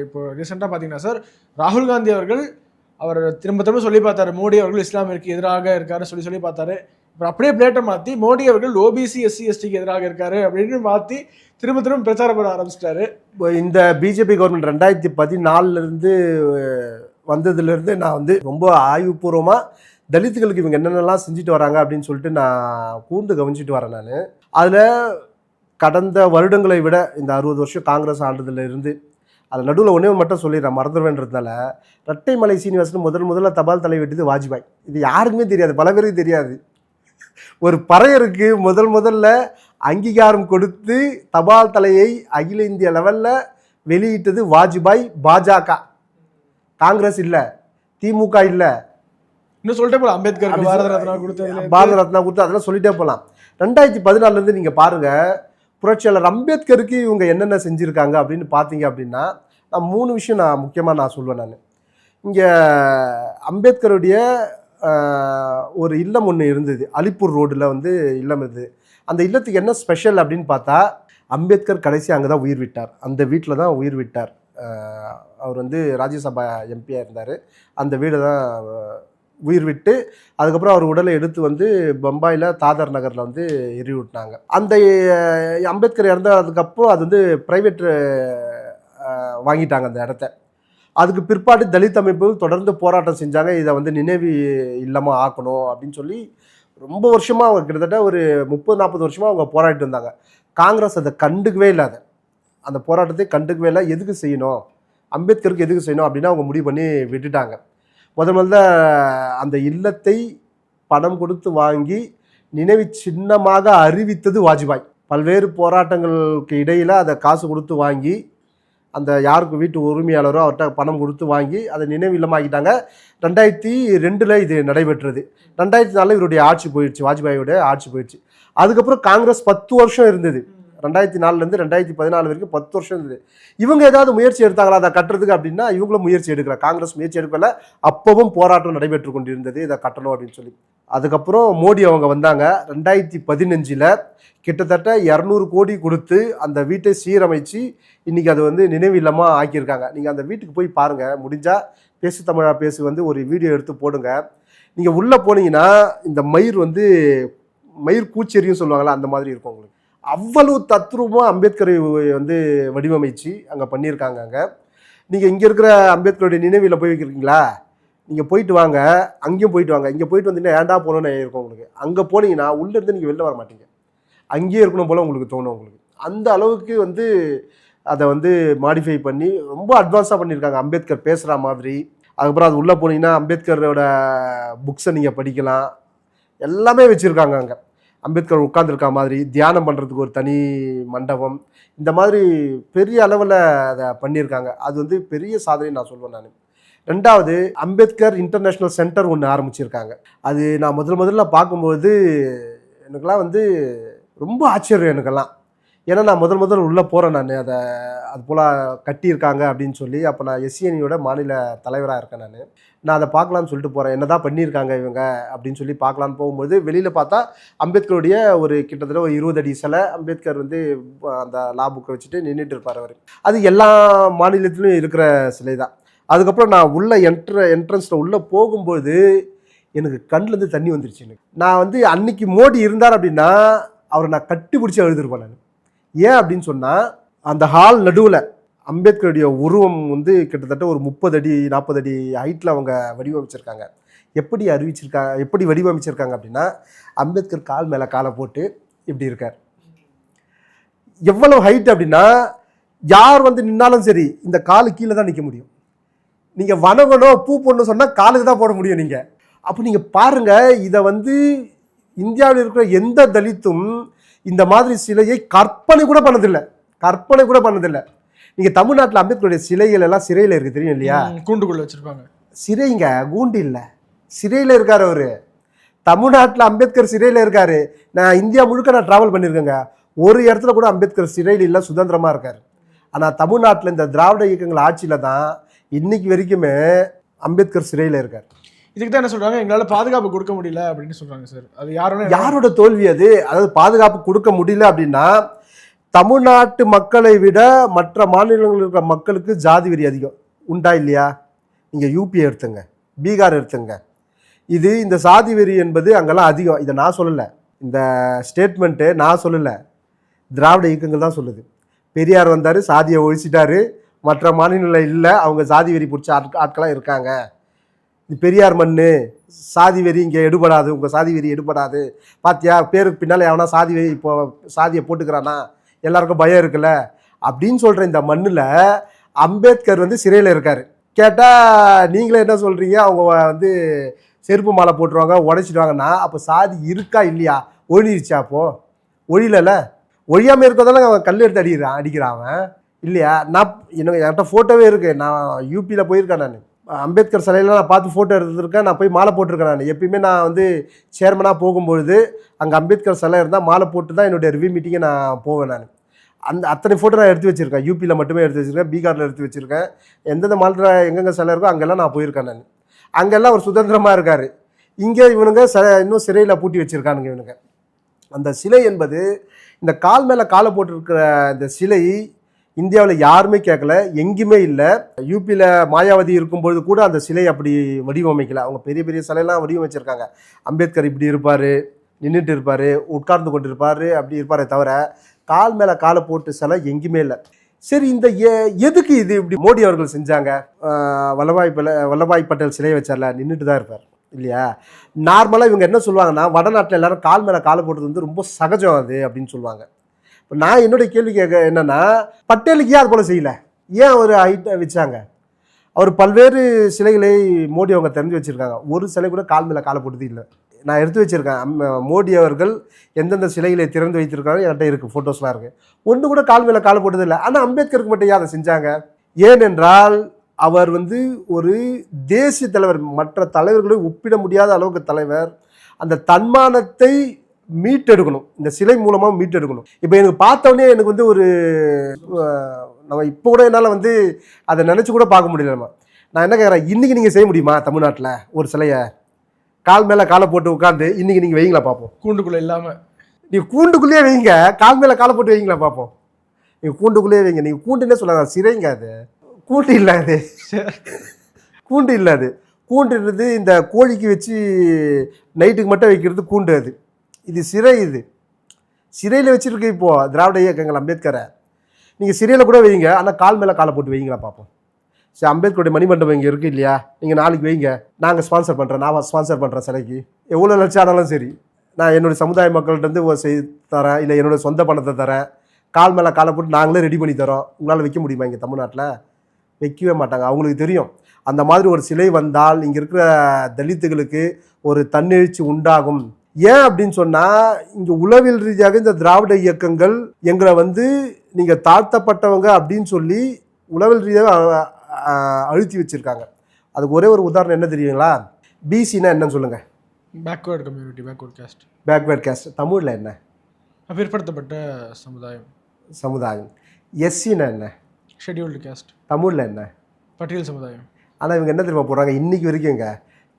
இப்போ ரீசெண்டாக பார்த்தீங்கன்னா சார், ராகுல் காந்தி அவர்கள் அவர் திரும்ப சொல்லி பார்த்தாரு, மோடி அவர்கள் இஸ்லாமிற்கு எதிராக இருக்காரு சொல்லி பார்த்தாரு. இப்போ அப்படியே பிளேட்டை மாற்றி மோடி அவர்கள் ஓபிசி எஸ்சி எஸ்டிக்கு எதிராக இருக்காரு அப்படின்னு மாற்றி திரும்ப பிரச்சாரம் பண்ண ஆரம்பிச்சிட்டாரு. இந்த பிஜேபி கவர்மெண்ட் 2014 வந்ததுலேருந்து நான் வந்து ரொம்ப ஆய்வுபூர்வமாக தலித்துகளுக்கு இவங்க என்னென்னலாம் செஞ்சுட்டு வராங்க அப்படின்னு சொல்லிட்டு நான் கூர்ந்து கவனிச்சுட்டு வரேன். நான் அதில் கடந்த வருடங்களை விட இந்த 60 வருஷம் காங்கிரஸ் ஆண்டதுல இருந்து அதில் நடுவில் ஒன்றே மட்டும் சொல்லிடுறேன், மறந்துடுவேன்றதுனால, இரட்டைமலை சீனிவாசன் முதல்ல தபால் தலை வெட்டியது வாஜ்பாய். இது யாருக்குமே தெரியாது, பல பேருக்கு தெரியாது. ஒரு பறையருக்கு முதல்ல அங்கீகாரம் கொடுத்து தபால் தலையை அகில இந்திய லெவல்ல வெளியிட்டது வாஜ்பாய். பாஜக, காங்கிரஸ் இல்ல, திமுக இல்ல, இன்னும் சொல்லிட்டே போலாம், அம்பேத்கர் பாரத ரத்னா கொடுத்து அதெல்லாம் சொல்லிட்டே போலாம். 2014 இருந்து நீங்க பாருங்க, புரட்சியாளர் அம்பேத்கருக்கு இவங்க என்னென்ன செஞ்சிருக்காங்க அப்படின்னு பார்த்தீங்க அப்படின்னா, நான் 3 விஷயம் முக்கியமாக சொல்லுவேன். நான் இங்கே அம்பேத்கருடைய ஒரு இல்லம் ஒன்று இருந்தது, அலிப்பூர் ரோடில் வந்து இல்லம் இருந்தது. அந்த இல்லத்துக்கு என்ன ஸ்பெஷல் அப்படின்னு பார்த்தா, அம்பேத்கர் கடைசி அங்கே தான் உயிர் விட்டார், அந்த வீட்டில் தான் உயிர் விட்டார். அவர் வந்து ராஜ்யசபா எம்பியாக இருந்தார். அந்த வீடு தான் உயிர் விட்டு அதுக்கப்புறம் அவர் உடலை எடுத்து வந்து பம்பாயில் தாதர் நகரில் வந்து எரி விட்டாங்க. அந்த அம்பேத்கர் இறந்ததுக்கப்புறம் அது வந்து ப்ரைவேட் வாங்கிட்டாங்க அந்த இடத்த. அதுக்கு பிற்பாடு தலித் அமைப்புகள் தொடர்ந்து போராட்டம் செஞ்சாங்க, இதை வந்து நினைவு இல்லமாக ஆக்கணும் அப்படின்னு சொல்லி. ரொம்ப வருஷமாக அவங்க கிட்டத்தட்ட ஒரு 30-40 வருஷமாக அவங்க போராடிட்டு இருந்தாங்க. காங்கிரஸ் அதை கண்டுக்கவே இல்லாத, அந்த போராட்டத்தை கண்டுக்கவே இல்லை. எதுக்கு செய்யணும், அம்பேத்கருக்கு எதுக்கு செய்யணும் அப்படின்னு அவங்க முடிவு பண்ணி விட்டுட்டாங்க. முதல்ல அந்த இல்லத்தை பணம் கொடுத்து வாங்கி நினைவு சின்னமாக அறிவித்தது வாஜ்பாய். பல்வேறு போராட்டங்களுக்கு இடையில் அதை காசு கொடுத்து வாங்கி, அந்த யாருக்கு வீட்டு உரிமையாளரோ அவர்கிட்ட பணம் கொடுத்து வாங்கி அதை நினைவு இல்லமாக்கிட்டாங்க. 2002 இது நடைபெற்றது. 2004 இவருடைய ஆட்சி போயிடுச்சு, வாஜ்பாயோட ஆட்சி போயிடுச்சு. அதுக்கப்புறம் காங்கிரஸ் 10 வருஷம் இருந்தது. 2004 2014 வரைக்கும் 10 வருஷம் இருந்தது. இவங்க ஏதாவது முயற்சி எடுத்தாங்களா அதை கட்டுறதுக்கு அப்படின்னா இவங்களும் முயற்சி எடுக்கல, காங்கிரஸ் முயற்சி எடுக்கல. அப்பவும் போராட்டம் நடைபெற்று கொண்டிருந்தது இதை கட்டணும் அப்படின்னு சொல்லி. அதுக்கப்புறம் மோடி அவங்க வந்தாங்க. 2015 கிட்டத்தட்ட 200 கோடி கொடுத்து அந்த வீட்டை சீரமைச்சு இன்னைக்கு அது வந்து நினைவு இல்லமா ஆக்கியிருக்காங்க. நீங்கள் அந்த வீட்டுக்கு போய் பாருங்க, முடிஞ்சா பேசு தமிழா பேசு வந்து ஒரு வீடியோ எடுத்து போடுங்க. நீங்கள் உள்ளே போனீங்கன்னா இந்த மயிர் கூச்செறியும் சொல்லுவாங்களா, அந்த மாதிரி இருக்கும் உங்களுக்கு. அவ்வளவு தத்ரூபமாக அம்பேத்கரை வந்து வடிவமைச்சு அங்கே பண்ணியிருக்காங்க. அங்கே நீங்கள் இங்கே இருக்கிற அம்பேத்கருடைய நினைவில் போய் வைக்கிறீங்களா, நீங்கள் போயிட்டு வாங்க, அங்கேயும் போயிட்டு வாங்க. இங்கே போயிட்டு வந்தீங்கன்னா ஏன்டா போகணும்னு இருக்கும் உங்களுக்கு. அங்கே போனீங்கன்னா உள்ளேருந்து நீங்கள் வெளில வர மாட்டீங்க, அங்கேயே இருக்கணும் போல் உங்களுக்கு தோணும் உங்களுக்கு. அந்த அளவுக்கு வந்து அதை வந்து மாடிஃபை பண்ணி ரொம்ப அட்வான்ஸாக பண்ணியிருக்காங்க, அம்பேத்கர் பேசுகிற மாதிரி. அதுக்கப்புறம் அது உள்ளே போனீங்கன்னா அம்பேத்கரோட புக்ஸை நீங்கள் படிக்கலாம், எல்லாமே வச்சுருக்காங்க. அங்கே அம்பேத்கர் உட்கார்ந்துருக்க மாதிரி தியானம் பண்ணுறதுக்கு ஒரு தனி மண்டபம், இந்த மாதிரி பெரிய அளவில் அதை பண்ணியிருக்காங்க. அது வந்து பெரிய சாதனை நான் சொல்லுவேன் நான். 2வது அம்பேத்கர் இன்டர்நேஷ்னல் சென்டர் ஒன்று ஆரம்பிச்சிருக்காங்க. அது நான் முதல்ல பார்க்கும்போது எனக்கெல்லாம் வந்து ரொம்ப ஆச்சரியம் எனக்கெல்லாம். ஏன்னா நான் முதல் உள்ளே போகிறேன் நான், அது போல் கட்டியிருக்காங்க அப்படின்னு சொல்லி. அப்போ நான் எஸ்சிஎனியோட மாநில தலைவராக இருக்கேன் நான் அதை பார்க்கலான்னு சொல்லிட்டு போகிறேன், என்ன தான் பண்ணியிருக்காங்க இவங்க அப்படின்னு சொல்லி பார்க்கலான்னு போகும்போது வெளியில் பார்த்தா அம்பேத்கருடைய ஒரு கிட்டத்தட்ட ஒரு 20 அடி சிலை, அம்பேத்கர் வந்து அந்த லா புக்கை வச்சுட்டு நின்றுட்டு இருப்பார் அவர். அது எல்லா மாநிலத்திலும் இருக்கிற சிலை தான். அதுக்கப்புறம் நான் உள்ள என்ட்ரன்ஸில் உள்ளே போகும்போது எனக்கு கண்ணிலேருந்து தண்ணி வந்துருச்சு எனக்கு. நான் வந்து அன்னைக்கு மோடி இருந்தார் அப்படின்னா அவரை நான் கட்டி பிடிச்சி எழுதிருப்பேன் நான். ஏன் அப்படின்னு சொன்னால் அந்த ஹால் நடுவில் அம்பேத்கருடைய உருவம் வந்து கிட்டத்தட்ட ஒரு 30 அடி 40 அடி ஹைட்டில் அவங்க வடிவமைச்சிருக்காங்க. எப்படி வடிவமைச்சிருக்காங்க அப்படின்னா அம்பேத்கர் கால் மேலே காலை போட்டு இப்படி இருக்கார். எவ்வளோ ஹைட் அப்படின்னா யார் வந்து நின்னாலும் சரி இந்த காலு கீழே தான் நிற்க முடியும். நீங்கள் வணங்கணும் பூ போடணும் சொன்னால் காலுக்கு தான் போட முடியும் நீங்கள். அப்போ நீங்கள் பாருங்கள், இதை வந்து இந்தியாவில் இருக்கிற எந்த தலித்தும் இந்த மாதிரி சிலையை கற்பனை கூட பண்ணதில்லை. நீங்கள் தமிழ்நாட்டில் அம்பேத்கருடைய சிலைகள் எல்லாம் சிறையில் இருக்குது தெரியும் இல்லையா, கூண்டுக்குள்ள வச்சுருப்பாங்க. சிறைங்க, கூண்டு இல்லை, சிறையில் இருக்கார் அவர். தமிழ்நாட்டில் அம்பேத்கர் சிறையில் இருக்கார். நான் இந்தியா முழுக்க நான் ட்ராவல் பண்ணியிருக்கேங்க, ஒரு இடத்துல கூட அம்பேத்கர் சிறையில் இல்லை, சுதந்திரமாக இருக்கார். ஆனால் தமிழ்நாட்டில் இந்த திராவிட இயக்கங்கள் ஆட்சியில் தான் இன்னைக்கு வரைக்குமே அம்பேத்கர் சிறையில் இருக்கார். இதுக்கு தான் என்ன சொல்றாங்க, எங்களால் பாதுகாப்பு கொடுக்க முடியல அப்படின்னு சொல்றாங்க சார். அது யாரோட தோல்வி அது? அதாவது பாதுகாப்பு கொடுக்க முடியல அப்படின்னா தமிழ்நாட்டு மக்களை விட மற்ற மாநிலங்களில் இருக்கிற மக்களுக்கு ஜாதி வெறி அதிகம் உண்டா இல்லையா? நீங்கள் யூபி எடுத்துங்க, பீகார் எடுத்துங்க, இந்த சாதி வெறி என்பது அங்கெல்லாம் அதிகம். இதை நான் சொல்லலை, இந்த ஸ்டேட்மெண்ட்டு நான் சொல்லலை, திராவிட இயக்கங்கள் தான் சொல்லுது. பெரியார் வந்தார், சாதியை ஒழிச்சிட்டாரு, மற்ற மாநிலங்களில் இல்லை, அவங்க சாதி வெறி பிடிச்ச ஆட்களாக இருக்காங்க. இது பெரியார் மண்ணு, சாதி வெறி இங்கே எடுபடாது, உங்கள் சாதி வெறி எடுபடாது. பாத்தியா பேருக்கு பின்னால் எவனா சாதி வெறி இப்போ சாதியை போட்டுக்கிறானா, எல்லாருக்கும் பயம் இருக்குல்ல அப்படின்னு சொல்கிற இந்த மண்ணில் அம்பேத்கர் வந்து சிறையில் இருக்கார். கேட்டால் நீங்களே என்ன சொல்கிறீங்க, அவங்க வந்து செருப்பு மாலை போட்டுருவாங்க, உடைச்சிடுவாங்கன்னா அப்போ சாதி இருக்கா இல்லையா? ஒழிஞ்சிருச்சா? அப்போது ஒழியல, ஒழியாமல் இருக்கிறதால அவன் கல் எடுத்து அடிக்கிறான் அவன் இல்லையா? நான் என்கிட்ட ஃபோட்டோவே இருக்குது, நான் யூபியில் போயிருக்கேன், நான் அம்பேத்கர் சிலையில் நான் பார்த்து ஃபோட்டோ எடுத்துருக்கேன், நான் போய் மாலை போட்டிருக்கேன். நான் எப்பயுமே நான் வந்து சேர்மனாக போகும்பொழுது அங்கே அம்பேத்கர் சிலை இருந்தால் மாலை போட்டு தான் என்னுடைய ரிவ்யூ மீட்டிங்கை நான் போவேன். நான் அத்தனை ஃபோட்டோ நான் எடுத்து வச்சுருக்கேன், யூபியில் மட்டுமே எடுத்து வச்சுருக்கேன், பீகாரில் எடுத்து வச்சுருக்கேன். எந்தெந்த மாநிலத்தில் எங்கெங்கே சிலை இருக்கோ அங்கெல்லாம் நான் போயிருக்கேன். நான் அங்கெல்லாம் ஒரு சுதந்திரமாக இருக்கார். இங்கே இவனுங்க இன்னும் சிறையில் பூட்டி வச்சுருக்கானுங்க இவனுங்க. அந்த சிலை என்பது இந்த கால் மேலே காலை போட்டிருக்கிற இந்த சிலை இந்தியாவில் யாருமே கேட்கல, எங்கேயுமே இல்லை. யூபியில் மாயாவதி இருக்கும்பொழுது கூட அந்த சிலை அப்படி வடிவமைக்கல. அவங்க பெரிய பெரிய சிலையெல்லாம் வடிவமைச்சிருக்காங்க. அம்பேத்கர் இப்படி இருப்பார், நின்றுட்டு இருப்பார், உட்கார்ந்து கொண்டு இருப்பார், அப்படி இருப்பாரே தவிர கால் மேலே காலை போட்டு சிலை எங்கேயுமே இல்லை. சரி, இந்த எதுக்கு இது இப்படி மோடி அவர்கள் செஞ்சாங்க? வல்லபாய் பட்டேல் சிலையை வச்சார்ல, நின்றுட்டு தான் இருப்பார் இல்லையா? நார்மலாக இவங்க என்ன சொல்லுவாங்கன்னா, வடநாட்டில் எல்லாரும் கால் மேலே காலை போட்டது வந்து ரொம்ப சகஜம் அது அப்படின்னு சொல்லுவாங்க. இப்போ நான் என்னுடைய கேள்வி கேட்க என்னன்னா, பட்டேலுக்கு ஏன் அது போல் செய்யலை? ஏன் அவர் ஹைட்டை வச்சாங்க? அவர் பல்வேறு சிலைகளை மோடி அவங்க தெரிஞ்சு வச்சுருக்காங்க. ஒரு சிலை கூட கால் மேலே காலை போட்டது இல்லை. நான் எடுத்து வச்சுருக்கேன். மோடி அவர்கள் எந்தெந்த சிலைகளை திறந்து வைத்திருக்காங்க என்கிட்ட இருக்குது, ஃபோட்டோஸ்லாம் இருக்குது. ஒன்று கூட கால் மேலே காலை போட்டது இல்லை. ஆனால் அம்பேத்கருக்கு மட்டும் ஏன் அதை செஞ்சாங்க? ஏனென்றால் அவர் வந்து ஒரு தேசிய தலைவர், மற்ற தலைவர்களை ஒப்பிட முடியாத அளவுக்கு தலைவர். அந்த தன்மானத்தை மீட்டெடுக்கணும், இந்த சிலை மூலமாக மீட்டெடுக்கணும். இப்போ எனக்கு பார்த்தோன்னே எனக்கு வந்து ஒரு நம்ம இப்போ கூட என்னால் வந்து அதை நினச்சி கூட பார்க்க முடியலம்மா. நான் என்ன கேட்குறேன், இன்றைக்கி நீங்கள் செய்ய முடியுமா தமிழ்நாட்டில் ஒரு சிலையை கால் மேலே காலை போட்டு உட்காந்து இன்றைக்கி நீங்கள் வைங்களா பார்ப்போம்? கூண்டுக்குள்ளே இல்லாமல் நீங்கள் கூண்டுக்குள்ளேயே வைங்க, கால் மேலே காலை போட்டு வைங்களா பார்ப்போம். நீங்கள் கூண்டுக்குள்ளேயே வைங்க. நீங்கள் கூண்டுன்னே சொல்லாத, சிறைங்க அது. கூண்டு இல்லை அது, கூண்டு இல்லை அது. கூண்டுன்றது இந்த கோழிக்கு வச்சு நைட்டுக்கு மட்டும் வைக்கிறது கூண்டு. அது இது சிறை. இது சிறையில் வச்சுருக்கு இப்போது திராவிட இயக்கங்கள் அம்பேத்கரை. நீங்கள் சிறையில் கூட வைங்க, ஆனால் கால் மேலே காலை போட்டு வைங்களா பார்ப்போம். சரி, அம்பேத்கருடைய மணிமண்டபம் இங்கே இருக்குது இல்லையா, நீங்கள் நாளைக்கு வைங்க, நாங்கள் ஸ்பான்சர் பண்ணுறேன், நான் ஸ்பான்சர் பண்ணுறேன் சிலைக்கு. எவ்வளோ லட்சம் ஆனாலும் சரி, நான் என்னுடைய சமுதாய மக்கள்கிட்ட செய்து தரேன், இல்லை என்னோடய சொந்த பணத்தை தரேன். கால் மேலே காலை போட்டு நாங்களே ரெடி பண்ணி தரோம். உங்களால் வைக்க முடியுமா? இங்கே தமிழ்நாட்டில் வைக்கவே மாட்டாங்க. அவங்களுக்கு தெரியும், அந்த மாதிரி ஒரு சிலை வந்தால் இங்கே இருக்கிற தலித்துகளுக்கு ஒரு தன்னெழுச்சி உண்டாகும். ஏன் அப்படின்னு சொன்னால், இங்கே உளவியல் ரீதியாக இந்த திராவிட இயக்கங்கள் எங்களை வந்து நீங்கள் தாழ்த்தப்பட்டவங்க அப்படின்னு சொல்லி உளவியல் ரீதியாக அழுத்தி வச்சுருக்காங்க. அதுக்கு ஒரே ஒரு உதாரணம் என்ன தெரியுங்களா? பிசினா என்னன்னு சொல்லுங்கள். Backward community, backward cost. Backward cost தமிழில் என்ன? பிற்படுத்தப்பட்ட சமுதாயம். எஸ்சினா என்ன? Scheduled caste. தமிழில் என்ன? பட்டியல் சமுதாயம். ஆனால் இவங்க என்ன தெரியுமா போடுறாங்க, இன்னைக்கு வரைக்கும் இங்கே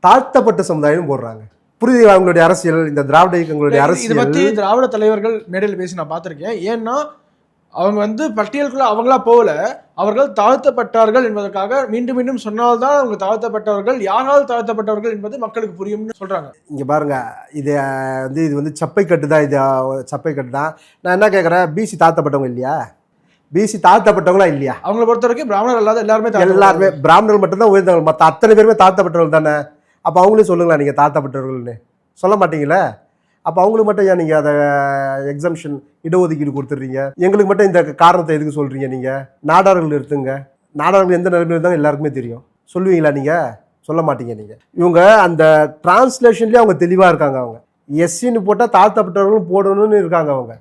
தாழ்த்தப்பட்ட சமுதாயம் போடுறாங்க. புரியுது அவங்களுடைய அரசியல், இந்த திராவிட இயக்கங்களுடைய அரசியல். இதை பற்றி திராவிட தலைவர்கள் மேடையில் பேசி நான் பார்த்துருக்கேன். ஏன்னா அவங்க வந்து பட்டியலுக்குள்ள அவங்களா போகல, அவர்கள் தாழ்த்தப்பட்டார்கள் என்பதற்காக மீண்டும் மீண்டும் சொன்னால்தான் அவங்க தாழ்த்தப்பட்டவர்கள், யாரால் தாழ்த்தப்பட்டவர்கள் என்பது மக்களுக்கு புரியும்னு சொல்றாங்க. இங்க பாருங்க, இது வந்து சப்பை கட்டு தான். இது சப்பை கட்டு தான். நான் என்ன கேட்குறேன், பிசி தாழ்த்தப்பட்டவங்க இல்லையா? பிசி தாழ்த்தப்பட்டவங்களா இல்லையா? அவங்களை பொறுத்த வரைக்கும் பிராமணர் அல்லாத எல்லாருமே பிராமணர்கள் மட்டும்தான் உயர்ந்தவங்க, மற்ற அத்தனை பேருமே தாழ்த்தப்பட்டவர்கள் தானே. அப்போ அவங்களே சொல்லுங்களா நீங்கள் தாழ்த்தப்பட்டவர்கள்னு? சொல்ல மாட்டீங்களே. அப்போ அவங்களுக்கு மட்டும் ஏன் நீங்கள் அதை எக்ஸம்ஷன் இடஒதுக்கீடு கொடுத்துட்றீங்க? எங்களுக்கு மட்டும் இந்த காரணத்தை எதுக்கு சொல்கிறீங்க? நீங்கள் நாடார்கள் எடுத்துங்க, நாடார்கள் எந்த நிலைமையில் இருந்தாலும் எல்லாருக்குமே தெரியும். சொல்லுவீங்களா? நீங்கள் சொல்ல மாட்டீங்க. நீங்கள் இவங்க அந்த டிரான்ஸ்லேஷன்லேயே அவங்க தெளிவாக இருக்காங்க. அவங்க எஸ்சின்னு போட்டால் தாழ்த்தப்பட்டவர்களும் போடணும்னு இருக்காங்க. அவங்க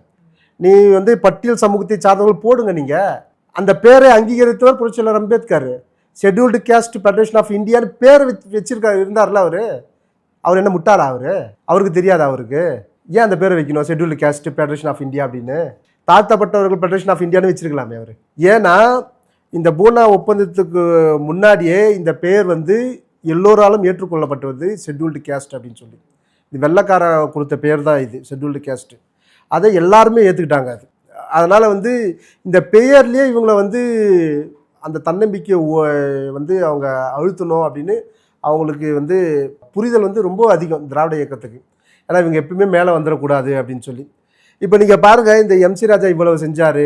நீ வந்து பட்டியல் சமூகத்தை சார்ந்தவர்கள் போடுங்க. நீங்கள் அந்த பேரை அங்கீகரித்தவர் புரட்சியாளர் Ambedkar. Scheduled caste federation of இந்தியான்னு பேர் வச்சிருக்காரு, இருந்தார்ல அவர் என்ன முட்டாளா? அவருக்கு தெரியாதா? அவருக்கு ஏன் அந்த பேரை வைக்கணும், scheduled caste federation of India அப்படின்னு? தாழ்த்தப்பட்டவர்கள் ஃபெடரேஷன் ஆஃப் இந்தியான்னு வச்சிருக்கலாமே அவர். ஏன்னா இந்த பூனா ஒப்பந்தத்துக்கு முன்னாடியே இந்த பேர் வந்து எல்லோராலும் ஏற்றுக்கொள்ளப்பட்டது, ஷெட்யூல்டு கேஸ்ட் அப்படின்னு சொல்லி. இது வெள்ளைக்காரன் கொடுத்த பேர் தான் இது, ஷெட்யூல்டு கேஸ்ட். அதை எல்லாருமே ஏற்றுக்கிட்டாங்க. அதனால் வந்து இந்த பெயர்லேயே இவங்களை வந்து அந்த தன்னம்பிக்கையை வந்து அவங்க அழுத்தணும் அப்படின்னு அவங்களுக்கு வந்து புரிதல் வந்து ரொம்ப அதிகம் திராவிட இயக்கத்துக்கு. ஏன்னா இவங்க எப்பவுமே மேலே வந்துடக்கூடாது அப்படின்னு சொல்லி. இப்போ நீங்கள் பாருங்கள், இந்த எம்சி ராஜா இவ்வளவு செஞ்சார்,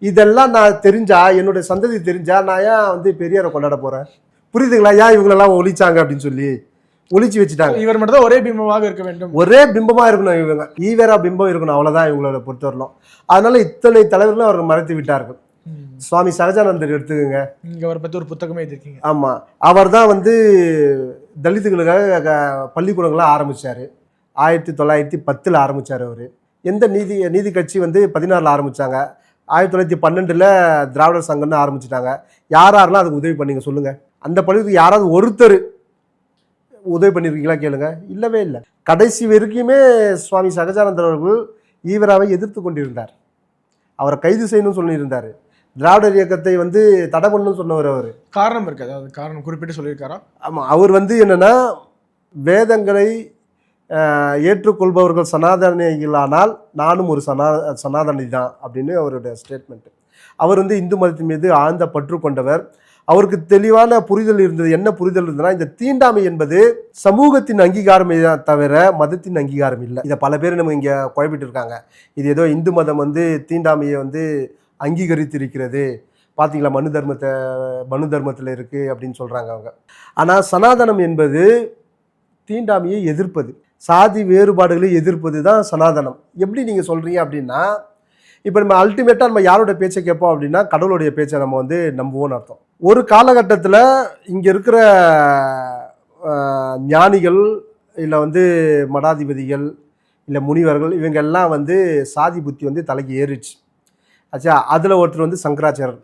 இதெல்லாம் நான் தெரிஞ்சா, என்னுடைய சந்ததி தெரிஞ்சா, நான் ஏன் வந்து பெரியாரை கொண்டாட போகிறேன்? புரியுதுங்களா? ஏன் இவங்களெல்லாம் ஒழிச்சாங்க அப்படின்னு சொல்லி ஒழிச்சு வச்சுட்டாங்க. இவர் மட்டும் தான் ஒரே பிம்பமாக இருக்க வேண்டும், ஒரே பிம்பமாக இருக்கணும், இவங்க ஈவேரா பிம்பம் இருக்கணும், அவ்வளோதான் இவங்களோட பொறுத்தவரலாம். அதனால இத்தனை தலைவர்களும் அவர் மறைத்து விட்டார்கள். சுவாமி சகஜானந்தர் எடுத்துக்கோங்க, இங்கே அவரை பற்றி ஒரு புத்தகமே எழுதிருக்கீங்க. ஆமாம், அவர் தான் வந்து தலித்துகளுக்காக பள்ளிக்கூடங்களை ஆரம்பித்தார். 1910 ஆரம்பித்தார் அவர். எந்த நீதி கட்சி வந்து 16 ஆரம்பித்தாங்க. 1912 திராவிடர் சங்கம்னு ஆரம்பிச்சிட்டாங்க. யாரெல்லாம் அதுக்கு உதவி பண்ணீங்க சொல்லுங்கள்? அந்த பள்ளிக்கு யாராவது ஒருத்தர் உதவி பண்ணியிருக்கீங்களா கேளுங்க. இல்லவே இல்லை. கடைசி வரைக்குமே சுவாமி சகஜானந்தர் அவர்கள் ஈவராவை எதிர்த்து கொண்டிருந்தார். அவரை கைது செய்யணும்னு சொல்லியிருந்தார். திராவிடர் இயக்கத்தை வந்து தடை பண்ணணும்னு சொன்னவர். அவர் காரணம் இருக்காது, அது காரணம் குறிப்பிட்டு சொல்லியிருக்காரா? ஆமாம், அவர் வந்து என்னென்னா வேதங்களை ஏற்றுக்கொள்பவர்கள் சனாதனிகளானால் நானும் ஒரு சனாதனி தான் அப்படின்னு அவருடைய ஸ்டேட்மெண்ட். அவர் வந்து இந்து மதத்தின் மீது ஆழ்ந்த பற்று கொண்டவர். அவருக்கு தெளிவான புரிதல் இருந்தது. என்ன புரிதல் இருந்ததுன்னா, இந்த தீண்டாமை என்பது சமூகத்தின் அங்கீகாரம் தவிர மதத்தின் அங்கீகாரம் இல்லை. இதை பல பேர் நம்ம இங்கே குழப்பிட்டு இருக்காங்க. இது ஏதோ இந்து மதம் வந்து தீண்டாமையை வந்து அங்கீகரித்திருக்கிறது, பார்த்தீங்களா மனு தர்மத்தில் இருக்குது அப்படின்னு சொல்கிறாங்க அவங்க. ஆனால் சனாதனம் என்பது தீண்டாமையை எதிர்ப்பது, சாதி வேறுபாடுகளை எதிர்ப்பது தான் சனாதனம். எப்படி நீங்கள் சொல்கிறீங்க அப்படின்னா, இப்போ நம்ம அல்டிமேட்டாக நம்ம யாரோட பேச்சை கேட்போம் அப்படின்னா கடவுளுடைய பேச்சை நம்ம வந்து நம்புவோம்னு அர்த்தம். ஒரு காலகட்டத்தில் இங்கே இருக்கிற ஞானிகள் இல்லை வந்து மடாதிபதிகள் இல்லை முனிவர்கள் இவங்க எல்லாம் வந்து சாதி புத்தி வந்து தலைக்கு ஏறிச்சு ஆச்சா. அதில் ஒருத்தர் வந்து சங்கராச்சாரர்.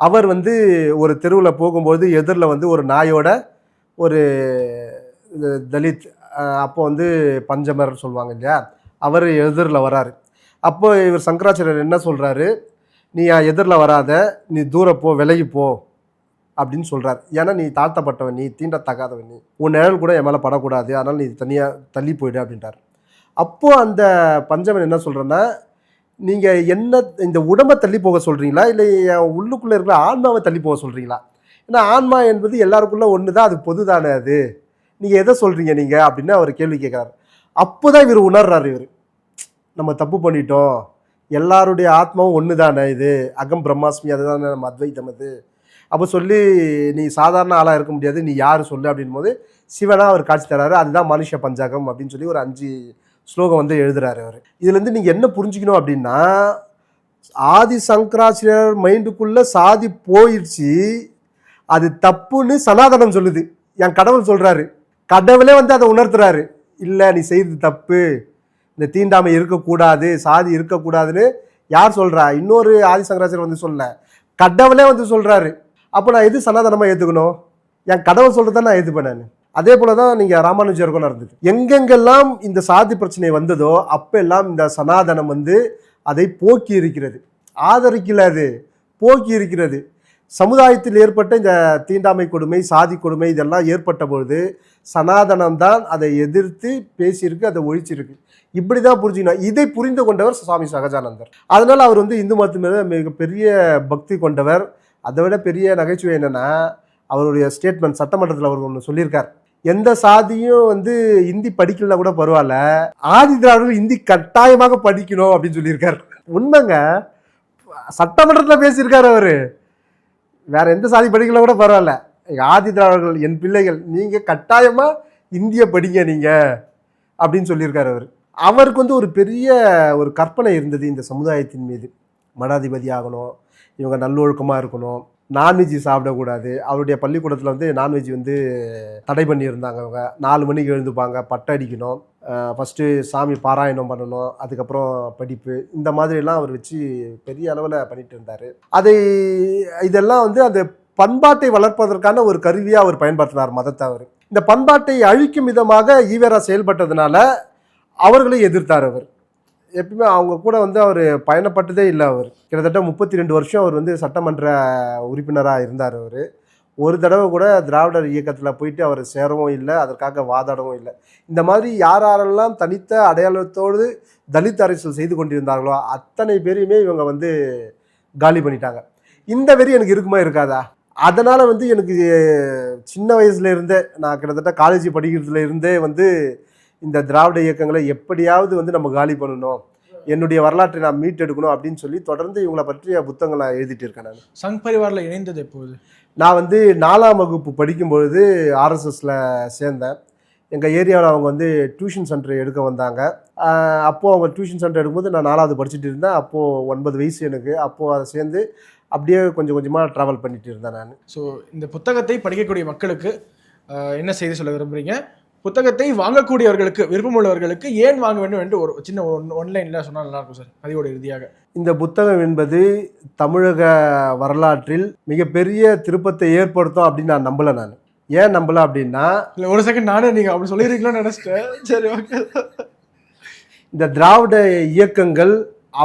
அவர் வந்து ஒரு தெருவில் போகும்போது எதிரில் வந்து ஒரு நாயோட ஒரு தலித், அப்போ வந்து பஞ்சமர் சொல்லுவாங்க இல்லையா, அவர் எதிரில் வராரு. அப்போ இவர் சங்கராச்சாரியர் என்ன சொல்கிறாரு, நீ எதிரில் வராத, நீ தூரப்போ விலகி போ அப்படின்னு சொல்கிறார். ஏன்னா நீ தாழ்த்தப்பட்டவன், நீ தீண்டத்தகாதவன், நீ உன் நிழல் கூட என் மேலே படக்கூடாது, அதனால் நீ தனியாக தள்ளி போயிடு அப்படின்றார். அப்போது அந்த பஞ்சமன் என்ன சொல்கிறேன்னா, நீங்கள் என்ன இந்த உடம்பை தள்ளி போக சொல்கிறீங்களா இல்லை என் உள்ளுக்குள்ளே இருக்கிற ஆன்மாவை தள்ளி போக சொல்கிறீங்களா? ஏன்னா ஆன்மா என்பது எல்லாருக்குள்ளே ஒன்று தான், அது பொது தானே, அது நீங்கள் எதை சொல்கிறீங்க நீங்கள் அப்படின்னு அவர் கேள்வி கேட்குறாரு. அப்போ தான் இவர் உணர்றாரு, இவர் நம்ம தப்பு பண்ணிட்டோம், எல்லாருடைய ஆத்மாவும் ஒன்று தானே, இது அகம் பிரம்மாஸ்மி, அதுதானே நம்ம அத்வைத்தம் அது. அப்போ சொல்லி நீ சாதாரண ஆளாக இருக்க முடியாது, நீ யார் சொல்லு அப்படின் போது சிவனாக அவர் காட்சி தராரு. அதுதான் மனுஷ பஞ்சாகம் அப்படின்னு சொல்லி ஒரு 5 ஸ்லோகம் வந்து எழுதுறாரு அவர். இதுலேருந்து நீங்கள் என்ன புரிஞ்சுக்கணும் அப்படின்னா, ஆதி சங்கராச்சாரியர் மைண்டுக்குள்ளே சாதி போயிடுச்சு, அது தப்புன்னு சனாதனம் சொல்லுது. என் கடவுள் சொல்கிறாரு, கடவுளே வந்து அதை உணர்த்துறாரு, இல்லை நீ செய்தது தப்பு, இந்த தீண்டாமை இருக்கக்கூடாது, சாதி இருக்கக்கூடாதுன்னு யார் சொல்கிறா? இன்னொரு ஆதிசங்கராச்சாரியர் வந்து சொல்ல, கடவுளே வந்து சொல்கிறாரு. அப்போ நான் எது சனாதனமாக ஏற்றுக்கணும்? என் கடவுள் சொல்கிறத நான் ஏற்றுப்பேன் நான். அதே போல தான் நீங்கள் ராமானுஜருக்கும் நடந்தது. எங்கெங்கெல்லாம் இந்த சாதி பிரச்சனை வந்ததோ அப்பெல்லாம் இந்த சனாதனம் வந்து அதை போக்கி இருக்கிறது, ஆதரிக்கல, அது போக்கி இருக்கிறது. சமுதாயத்தில் ஏற்பட்ட இந்த தீண்டாமை கொடுமை, சாதி கொடுமை இதெல்லாம் ஏற்பட்ட பொழுது சனாதனம் தான் அதை எதிர்த்து பேசியிருக்கு, அதை ஒழிச்சிருக்கு. இப்படி தான் புரிஞ்சுக்கணும். இதை புரிந்து கொண்டவர் சுவாமி சகஜானந்தர். அதனால் அவர் வந்து இந்து மதத்து மேலே மிகப்பெரிய பக்தி கொண்டவர். அதை விட பெரிய நகைச்சுவை என்னென்னா, அவருடைய ஸ்டேட்மெண்ட் சட்டமன்றத்தில் அவர் ஒன்று சொல்லியிருக்கார், எந்த சாதியும் வந்து ஹிந்தி படிக்கலன்னா கூட பரவாயில்ல, ஆதி திராவிடர்கள் ஹிந்தி கட்டாயமாக படிக்கணும் அப்படின்னு சொல்லியிருக்கார். உண்மைங்க, சட்டமன்றத்தில் பேசியிருக்காரு அவர். வேற எந்த சாதி படிக்கல கூட பரவாயில்ல, ஆதி திராவிடர்கள் என் பிள்ளைகள், நீங்கள் கட்டாயமாக இந்திய படிங்க நீங்கள் அப்படின்னு சொல்லியிருக்காரு அவர். அவருக்கு வந்து ஒரு பெரிய ஒரு கற்பனை இருந்தது இந்த சமுதாயத்தின் மீது. மடாதிபதி ஆகணும், இவங்க நல்லொழுக்கமாக இருக்கணும், நான்வெஜ் சாப்பிடக்கூடாது. அவருடைய பள்ளிக்கூடத்தில் வந்து நான்வெஜ் வந்து தடை பண்ணியிருந்தாங்க. அவங்க 4 மணிக்கு எழுந்துப்பாங்க, பட்டை அடிக்கணும், ஃபஸ்ட்டு சாமி பாராயணம் பண்ணணும், அதுக்கப்புறம் படிப்பு, இந்த மாதிரிலாம் அவர் வச்சு பெரிய அளவில் பண்ணிட்டு இருந்தார். இதெல்லாம் வந்து அந்த பண்பாட்டை வளர்ப்பதற்கான ஒரு கருவியாக அவர் பயன்படுத்தினார் மதத்தை. அவர் இந்த பண்பாட்டை அழிக்கும் விதமாக ஈவேரா செயல்பட்டதுனால அவர்களை எதிர்த்தார். அவர் எப்பவுமே அவங்க கூட வந்து அவர் பயணப்பட்டதே இல்லை. அவர் கிட்டத்தட்ட 32 வருஷம் அவர் வந்து சட்டமன்ற உறுப்பினராக இருந்தார். அவர் ஒரு தடவை கூட திராவிடர் இயக்கத்தில் போயிட்டு அவர் சேரவும் இல்லை, அதற்காக வாதாடவும் இல்லை. இந்த மாதிரி யாரெல்லாம் தனித்த அடையாளத்தோடு தலித் அரசியல் செய்து கொண்டிருந்தார்களோ அத்தனை பேரையுமே இவங்க வந்து காலி பண்ணிட்டாங்க. இந்த வெறி எனக்கு இருக்குமா இருக்காதா? அதனால் வந்து எனக்கு சின்ன வயசுல இருந்தே, நான் கிட்டத்தட்ட காலேஜ் படிக்கிறதுல இருந்தே வந்து இந்த திராவிட இயக்கங்களை எப்படியாவது வந்து நம்ம காலி பண்ணணும், என்னுடைய வரலாற்றை நான் மீட்டெடுக்கணும் அப்படின்னு சொல்லி தொடர்ந்து இவங்களை பற்றிய புத்தகங்களை நான் எழுதிட்டு இருக்கேன். நான் சங் பரிவாரில் இணைந்தது எப்போது? நான் வந்து 4ஆம் வகுப்பு படிக்கும்பொழுது ஆர்எஸ்எஸில் சேர்ந்தேன். எங்கள் ஏரியாவில் அவங்க வந்து டியூஷன் சென்டர் எடுக்க வந்தாங்க. அப்போது அவங்க டியூஷன் சென்டர் எடுக்கும்போது நான் 4ஆவது படிச்சுட்டு இருந்தேன். அப்போது 9 வயசு எனக்கு. அப்போது அதை சேர்ந்து அப்படியே கொஞ்சம் கொஞ்சமாக ட்ராவல் பண்ணிட்டு இருந்தேன் நான். ஸோ இந்த புத்தகத்தை படிக்கக்கூடிய மக்களுக்கு என்ன செய்தி சொல்ல விரும்புகிறீங்க? புத்தகத்தை வாங்கக்கூடியவர்களுக்கு, விருப்பமுள்ளவர்களுக்கு ஏன் வாங்க வேண்டும் என்று ஒரு சின்ன ஒன்லைனில் சொன்னால் நல்லாயிருக்கும் சார் பதிவோட இறுதியாக. இந்த புத்தகம் என்பது தமிழக வரலாற்றில் மிகப்பெரிய திருப்பத்தை ஏற்படுத்தும் அப்படின்னு நான் நம்பலை. நான் ஏன் நம்பலை அப்படின்னா, இல்லை ஒரு செகண்ட் நானே நீங்கள் அப்படி சொல்லியிருக்கீங்களோன்னு நினச்சிட்டேன். சரி, ஓகே. இந்த திராவிட இயக்கங்கள்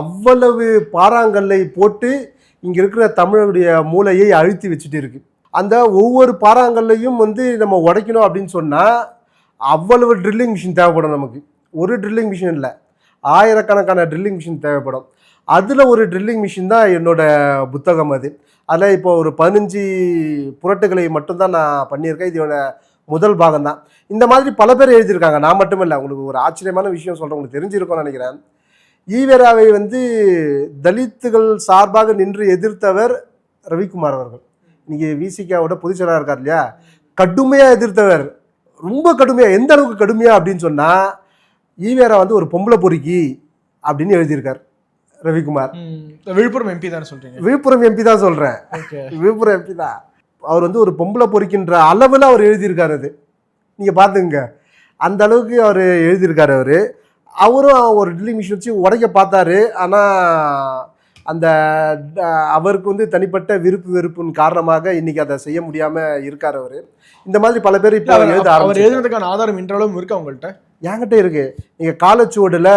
அவ்வளவு பாறாங்கல்லை போட்டு இங்கே இருக்கிற தமிழுடைய மூளையை அழுத்தி வச்சுட்டு இருக்கு. அந்த ஒவ்வொரு பாறாங்கல்லையும் வந்து நம்ம உடைக்கணும் அப்படின்னு சொன்னால் அவ்வளவு ட்ரில்லிங் மிஷின் தேவைப்படும் நமக்கு. ஒரு ட்ரில்லிங் மிஷின் இல்லை, ஆயிரக்கணக்கான ட்ரில்லிங் மிஷின் தேவைப்படும். அதில் ஒரு ட்ரில்லிங் மிஷின் தான் என்னோட புத்தகம். அதில் இப்போ ஒரு 15 புரட்டுகளை மட்டும்தான் நான் பண்ணியிருக்கேன். இதோட முதல் பாகம் தான். இந்த மாதிரி பல பேர் எழுதியிருக்காங்க, நான் மட்டும் இல்லை. உங்களுக்கு ஒரு ஆச்சரியமான விஷயம் சொல்கிறேன், உங்களுக்கு தெரிஞ்சிருக்கும்னு நினைக்கிறேன். ஈவேராவை தலித்துகள் சார்பாக நின்று எதிர்த்தவர் ரவிக்குமார் அவர்கள். இன்னைக்கு விசிகாவோட பொதுச் செயலாளர் இருக்கார் இல்லையா, கடுமையாக எதிர்த்தவர். ரொம்ப கடுமையாக. எந்த அளவுக்கு கடுமையாக அப்படின்னு சொன்னால், ஈவேரா ஒரு பொம்பளை பொறுக்கி அப்படின்னு எழுதியிருக்கார் ரவிக்குமார். விழுப்புரம் எம்பி தான் சொல்றீங்க? விழுப்புரம் எம்பி தான் சொல்றேன். விழுப்புரம் எம்பி தான். அவர் ஒரு பொம்பளை பொறுக்கின்ற அளவில் அவர் எழுதியிருக்காரு. அது நீங்க பாத்துங்க, அந்த அளவுக்கு அவர் எழுதியிருக்காரு. அவரும் ஒரு ட்ரில்லிங் மிஷின் வச்சு உடைக்க பார்த்தாரு. ஆனால் அந்த அவருக்கு தனிப்பட்ட விருப்பு வெறுப்பின் காரணமாக இன்னைக்கு அதை செய்ய முடியாம இருக்காரு அவரு. இந்த மாதிரி பல பேர் இப்போ எழுதுறதுக்கான ஆதாரம் இன்றளவும் இருக்கு அவங்கள்ட்ட. என்கிட்ட இருக்கு. நீங்க காலச்சுவடுல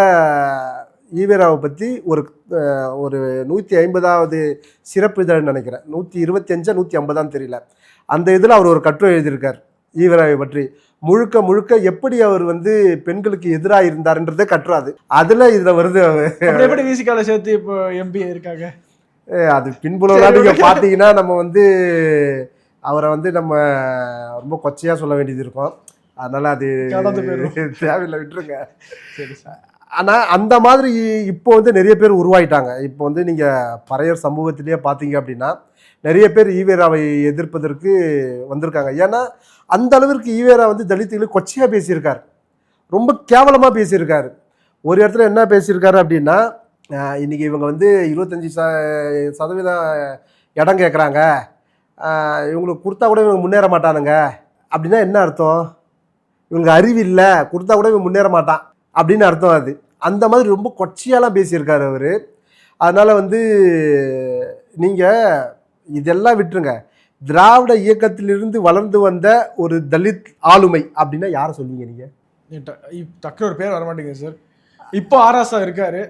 ஈவேராவை பற்றி ஒரு 150வது சிறப்பு இதழ்னு நினைக்கிறேன், 125 150 தெரியல, அந்த இதில் அவர் ஒரு கட்டுரை எழுதியிருக்கார் ஈவேராவை பற்றி. முழுக்க முழுக்க எப்படி அவர் பெண்களுக்கு எதிராக இருந்தாருன்றதே கட்டுறாது. அதில் இதில் வருது. எப்படி விசிகால சேர்த்து இப்போ எம்பி இருக்காங்க? அது பின்புலம் நீங்க பார்த்தீங்கன்னா நம்ம அவரை நம்ம ரொம்ப கொச்சையாக சொல்ல வேண்டியது இருக்கும். அதனால அது தேவையில்லை, விட்டுருங்க. சரி சார். ஆனால் அந்த மாதிரி இப்போ நிறைய பேர் உருவாயிட்டாங்க. இப்போ நீங்கள் பறையர் சமூகத்திலேயே பார்த்தீங்க அப்படின்னா நிறைய பேர் ஈவேராவை எதிர்ப்பதற்கு வந்திருக்காங்க. ஏன்னா அந்த அளவிற்கு ஈவேரா தலித்துகளுக்கு கொச்சையாக பேசியிருக்கார், ரொம்ப கேவலமாக பேசியிருக்காரு. ஒரு இடத்துல என்ன பேசியிருக்காரு அப்படின்னா, இன்னைக்கு இவங்க 25% இடம் கேட்குறாங்க, இவங்களுக்கு கொடுத்தா கூட இவங்க முன்னேற மாட்டானுங்க அப்படின்னா என்ன அர்த்தம்? இவங்களுக்கு அறிவு இல்லை, கொடுத்தா கூட இவங்க முன்னேற மாட்டான் அப்படின்னு அர்த்தம். அது அந்த மாதிரி ரொம்ப கொச்சையாலாம் பேசியிருக்காரு அவர். அதனால் நீங்கள் இதெல்லாம் விட்டுருங்க. திராவிட இயக்கத்திலிருந்து வளர்ந்து வந்த ஒரு தலித் ஆளுமை அப்படின்னா யாரை சொல்லுவீங்க நீங்கள்? டக்குனு ஒரு பேர் வரமாட்டேங்க சார். இப்போ ஆராசா இருக்காரு.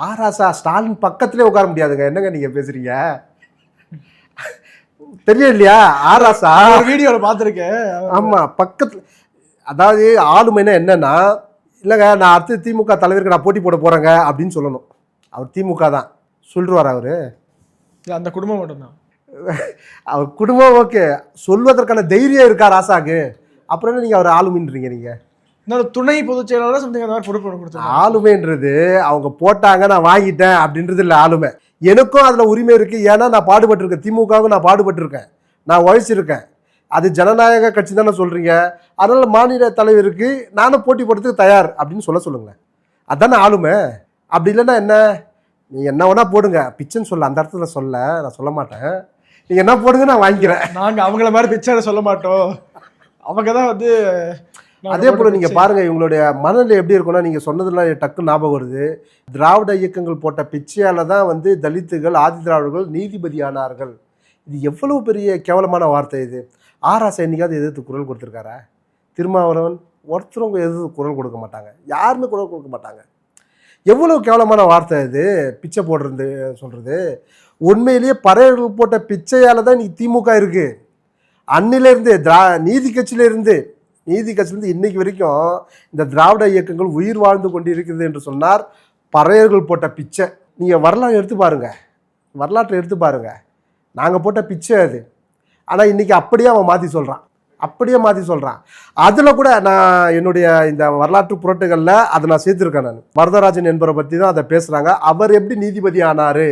ஆராசா ஸ்டாலின் பக்கத்திலே உட்கார முடியாதுங்க. என்னங்க நீங்கள் பேசுகிறீங்க? தெரியும் இல்லையா ஆராசா? வீடியோவில் பார்த்துருக்கேன். ஆமாம், பக்கத்தில். அதாவது ஆளுமைனா என்னன்னா, இல்லைங்க நான் அடுத்து திமுக தலைவருக்கு நான் போட்டி போட போகிறேங்க அப்படின்னு சொல்லணும். அவர் திமுக தான் சொல்லுவார். அவர் அந்த குடும்பம் மட்டும்தான். அவர் குடும்பம் ஓகே, சொல்வதற்கான தைரியம் இருக்கா ராசாக்கு? அப்புறம் என்ன நீங்கள் அவர் ஆளுமைன்றீங்க? நீங்கள் துணை பொதுச் செயலாளர் சம்திங் அந்த மாதிரி பொறுப்பு கொடுத்தாங்க. ஆளுமைன்றது அவங்க போட்டாங்க நான் வாங்கிட்டேன் அப்படின்றது இல்லை ஆளுமை. எனக்கும் அதில் உரிமை இருக்குது. ஏன்னா நான் பாடுபட்டிருக்கேன், திமுகவுக்கு நான் பாடுபட்டிருக்கேன், நான் உழைச்சிருக்கேன். அது ஜனநாயக கட்சி தானே சொல்கிறீங்க. அதனால் மாநில தலைவருக்கு நானும் போட்டி போடுறதுக்கு தயார் அப்படின்னு சொல்லுங்களேன். அதுதானே ஆளுமை. அப்படி இல்லைன்னா என்ன, நீங்கள் என்ன வேணா போடுங்க, பிச்சைன்னு சொல்ல அந்த இடத்துல சொல்ல நான் சொல்ல மாட்டேன். நீங்கள் என்ன போடுங்க நான் வாங்கிக்கிறேன். நாங்கள் அவங்கள மாதிரி பிச்சை சொல்ல மாட்டோம். அவங்க தான் அதே போல் நீங்கள் பாருங்கள், இவங்களுடைய மனநிலை எப்படி இருக்குன்னா, நீங்கள் சொன்னதெல்லாம் டக்குன்னு ஞாபகம் வருது. திராவிட இயக்கங்கள் போட்ட பிச்சையால் தான் தலித்துகள் ஆதி திராவிடர்கள் நீதிபதி ஆனார்கள். இது எவ்வளவு பெரிய கேவலமான வார்த்தை இது. ஆராசா என்னைக்காவது எதிர்த்து குரல் கொடுத்துருக்காரா? திருமாவளவன் ஒருத்தரவங்க எதிர்த்து குரல் கொடுக்க மாட்டாங்க, யாருமே குரல் கொடுக்க மாட்டாங்க. எவ்வளவு கேவலமான வார்த்தை இது, பிச்சை போடுறது சொல்கிறது. உண்மையிலேயே பறையர்கள் போட்ட பிச்சையால் தான் இன்னைக்கு திமுக இருக்குது. அன்னிலேருந்து நீதி கட்சியிலேருந்து இன்னைக்கு வரைக்கும் இந்த திராவிட இயக்கங்கள் உயிர் வாழ்ந்து கொண்டு இருக்குது என்று சொன்னார் பறையர்கள் போட்ட பிச்சை. நீங்கள் வரலாறு எடுத்து பாருங்கள், வரலாற்றை எடுத்து பாருங்கள். நாங்கள் போட்ட பிச்சை அது. ஆனால் இன்றைக்கி அப்படியே அவன் மாற்றி சொல்கிறான். அதில் கூட நான் என்னுடைய இந்த வரலாற்று புரட்டுகளில் அதை நான் சேர்த்துருக்கேன். நான் வரதராஜன் என்பவரை பற்றி தான் அதை பேசுகிறாங்க. அவர் எப்படி நீதிபதி ஆனார்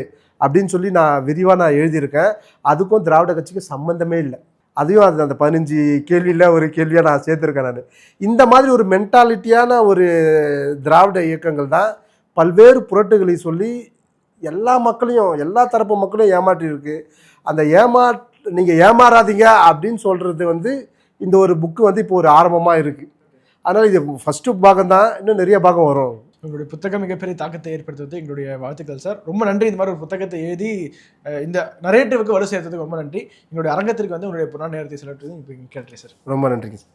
அப்படின்னு சொல்லி நான் விரிவாக எழுதியிருக்கேன். அதுக்கும் திராவிட கட்சிக்கு சம்மந்தமே இல்லை. அதையும் அந்த 15 கேள்வியில் ஒரு கேள்வியாக நான் சேர்த்துருக்கேன். நான் இந்த மாதிரி ஒரு மென்டாலிட்டியான ஒரு திராவிட இயக்கங்கள் தான் பல்வேறு புரட்டுகளை சொல்லி எல்லா மக்களையும், எல்லா தரப்பு மக்களையும் ஏமாற்றிருக்கு. அந்த நீங்கள் ஏமாறாதீங்க அப்படின்னு சொல்கிறது இந்த ஒரு புக்கு இப்போ ஒரு ஆரம்பமாக இருக்குது. அதனால் இது ஃபஸ்ட்டு பாகம் தான், இன்னும் நிறைய பாகம் வரும். உங்களுடைய புத்தகம் மிகப்பெரிய தாக்கத்தை ஏற்படுத்துவது எங்களுடைய வாழ்த்துக்கள் சார். ரொம்ப நன்றி. இந்த மாதிரி ஒரு புத்தகத்தை எழுதி இந்த நரேட்டிவுக்கு வலு சேர்த்ததுக்கு ரொம்ப நன்றி. எங்களுடைய அரங்கத்திற்கு உங்களுடைய புறா நேரத்தை செலவிட்டது இப்போ கேட்டேன் சார். ரொம்ப நன்றிங்க சார்.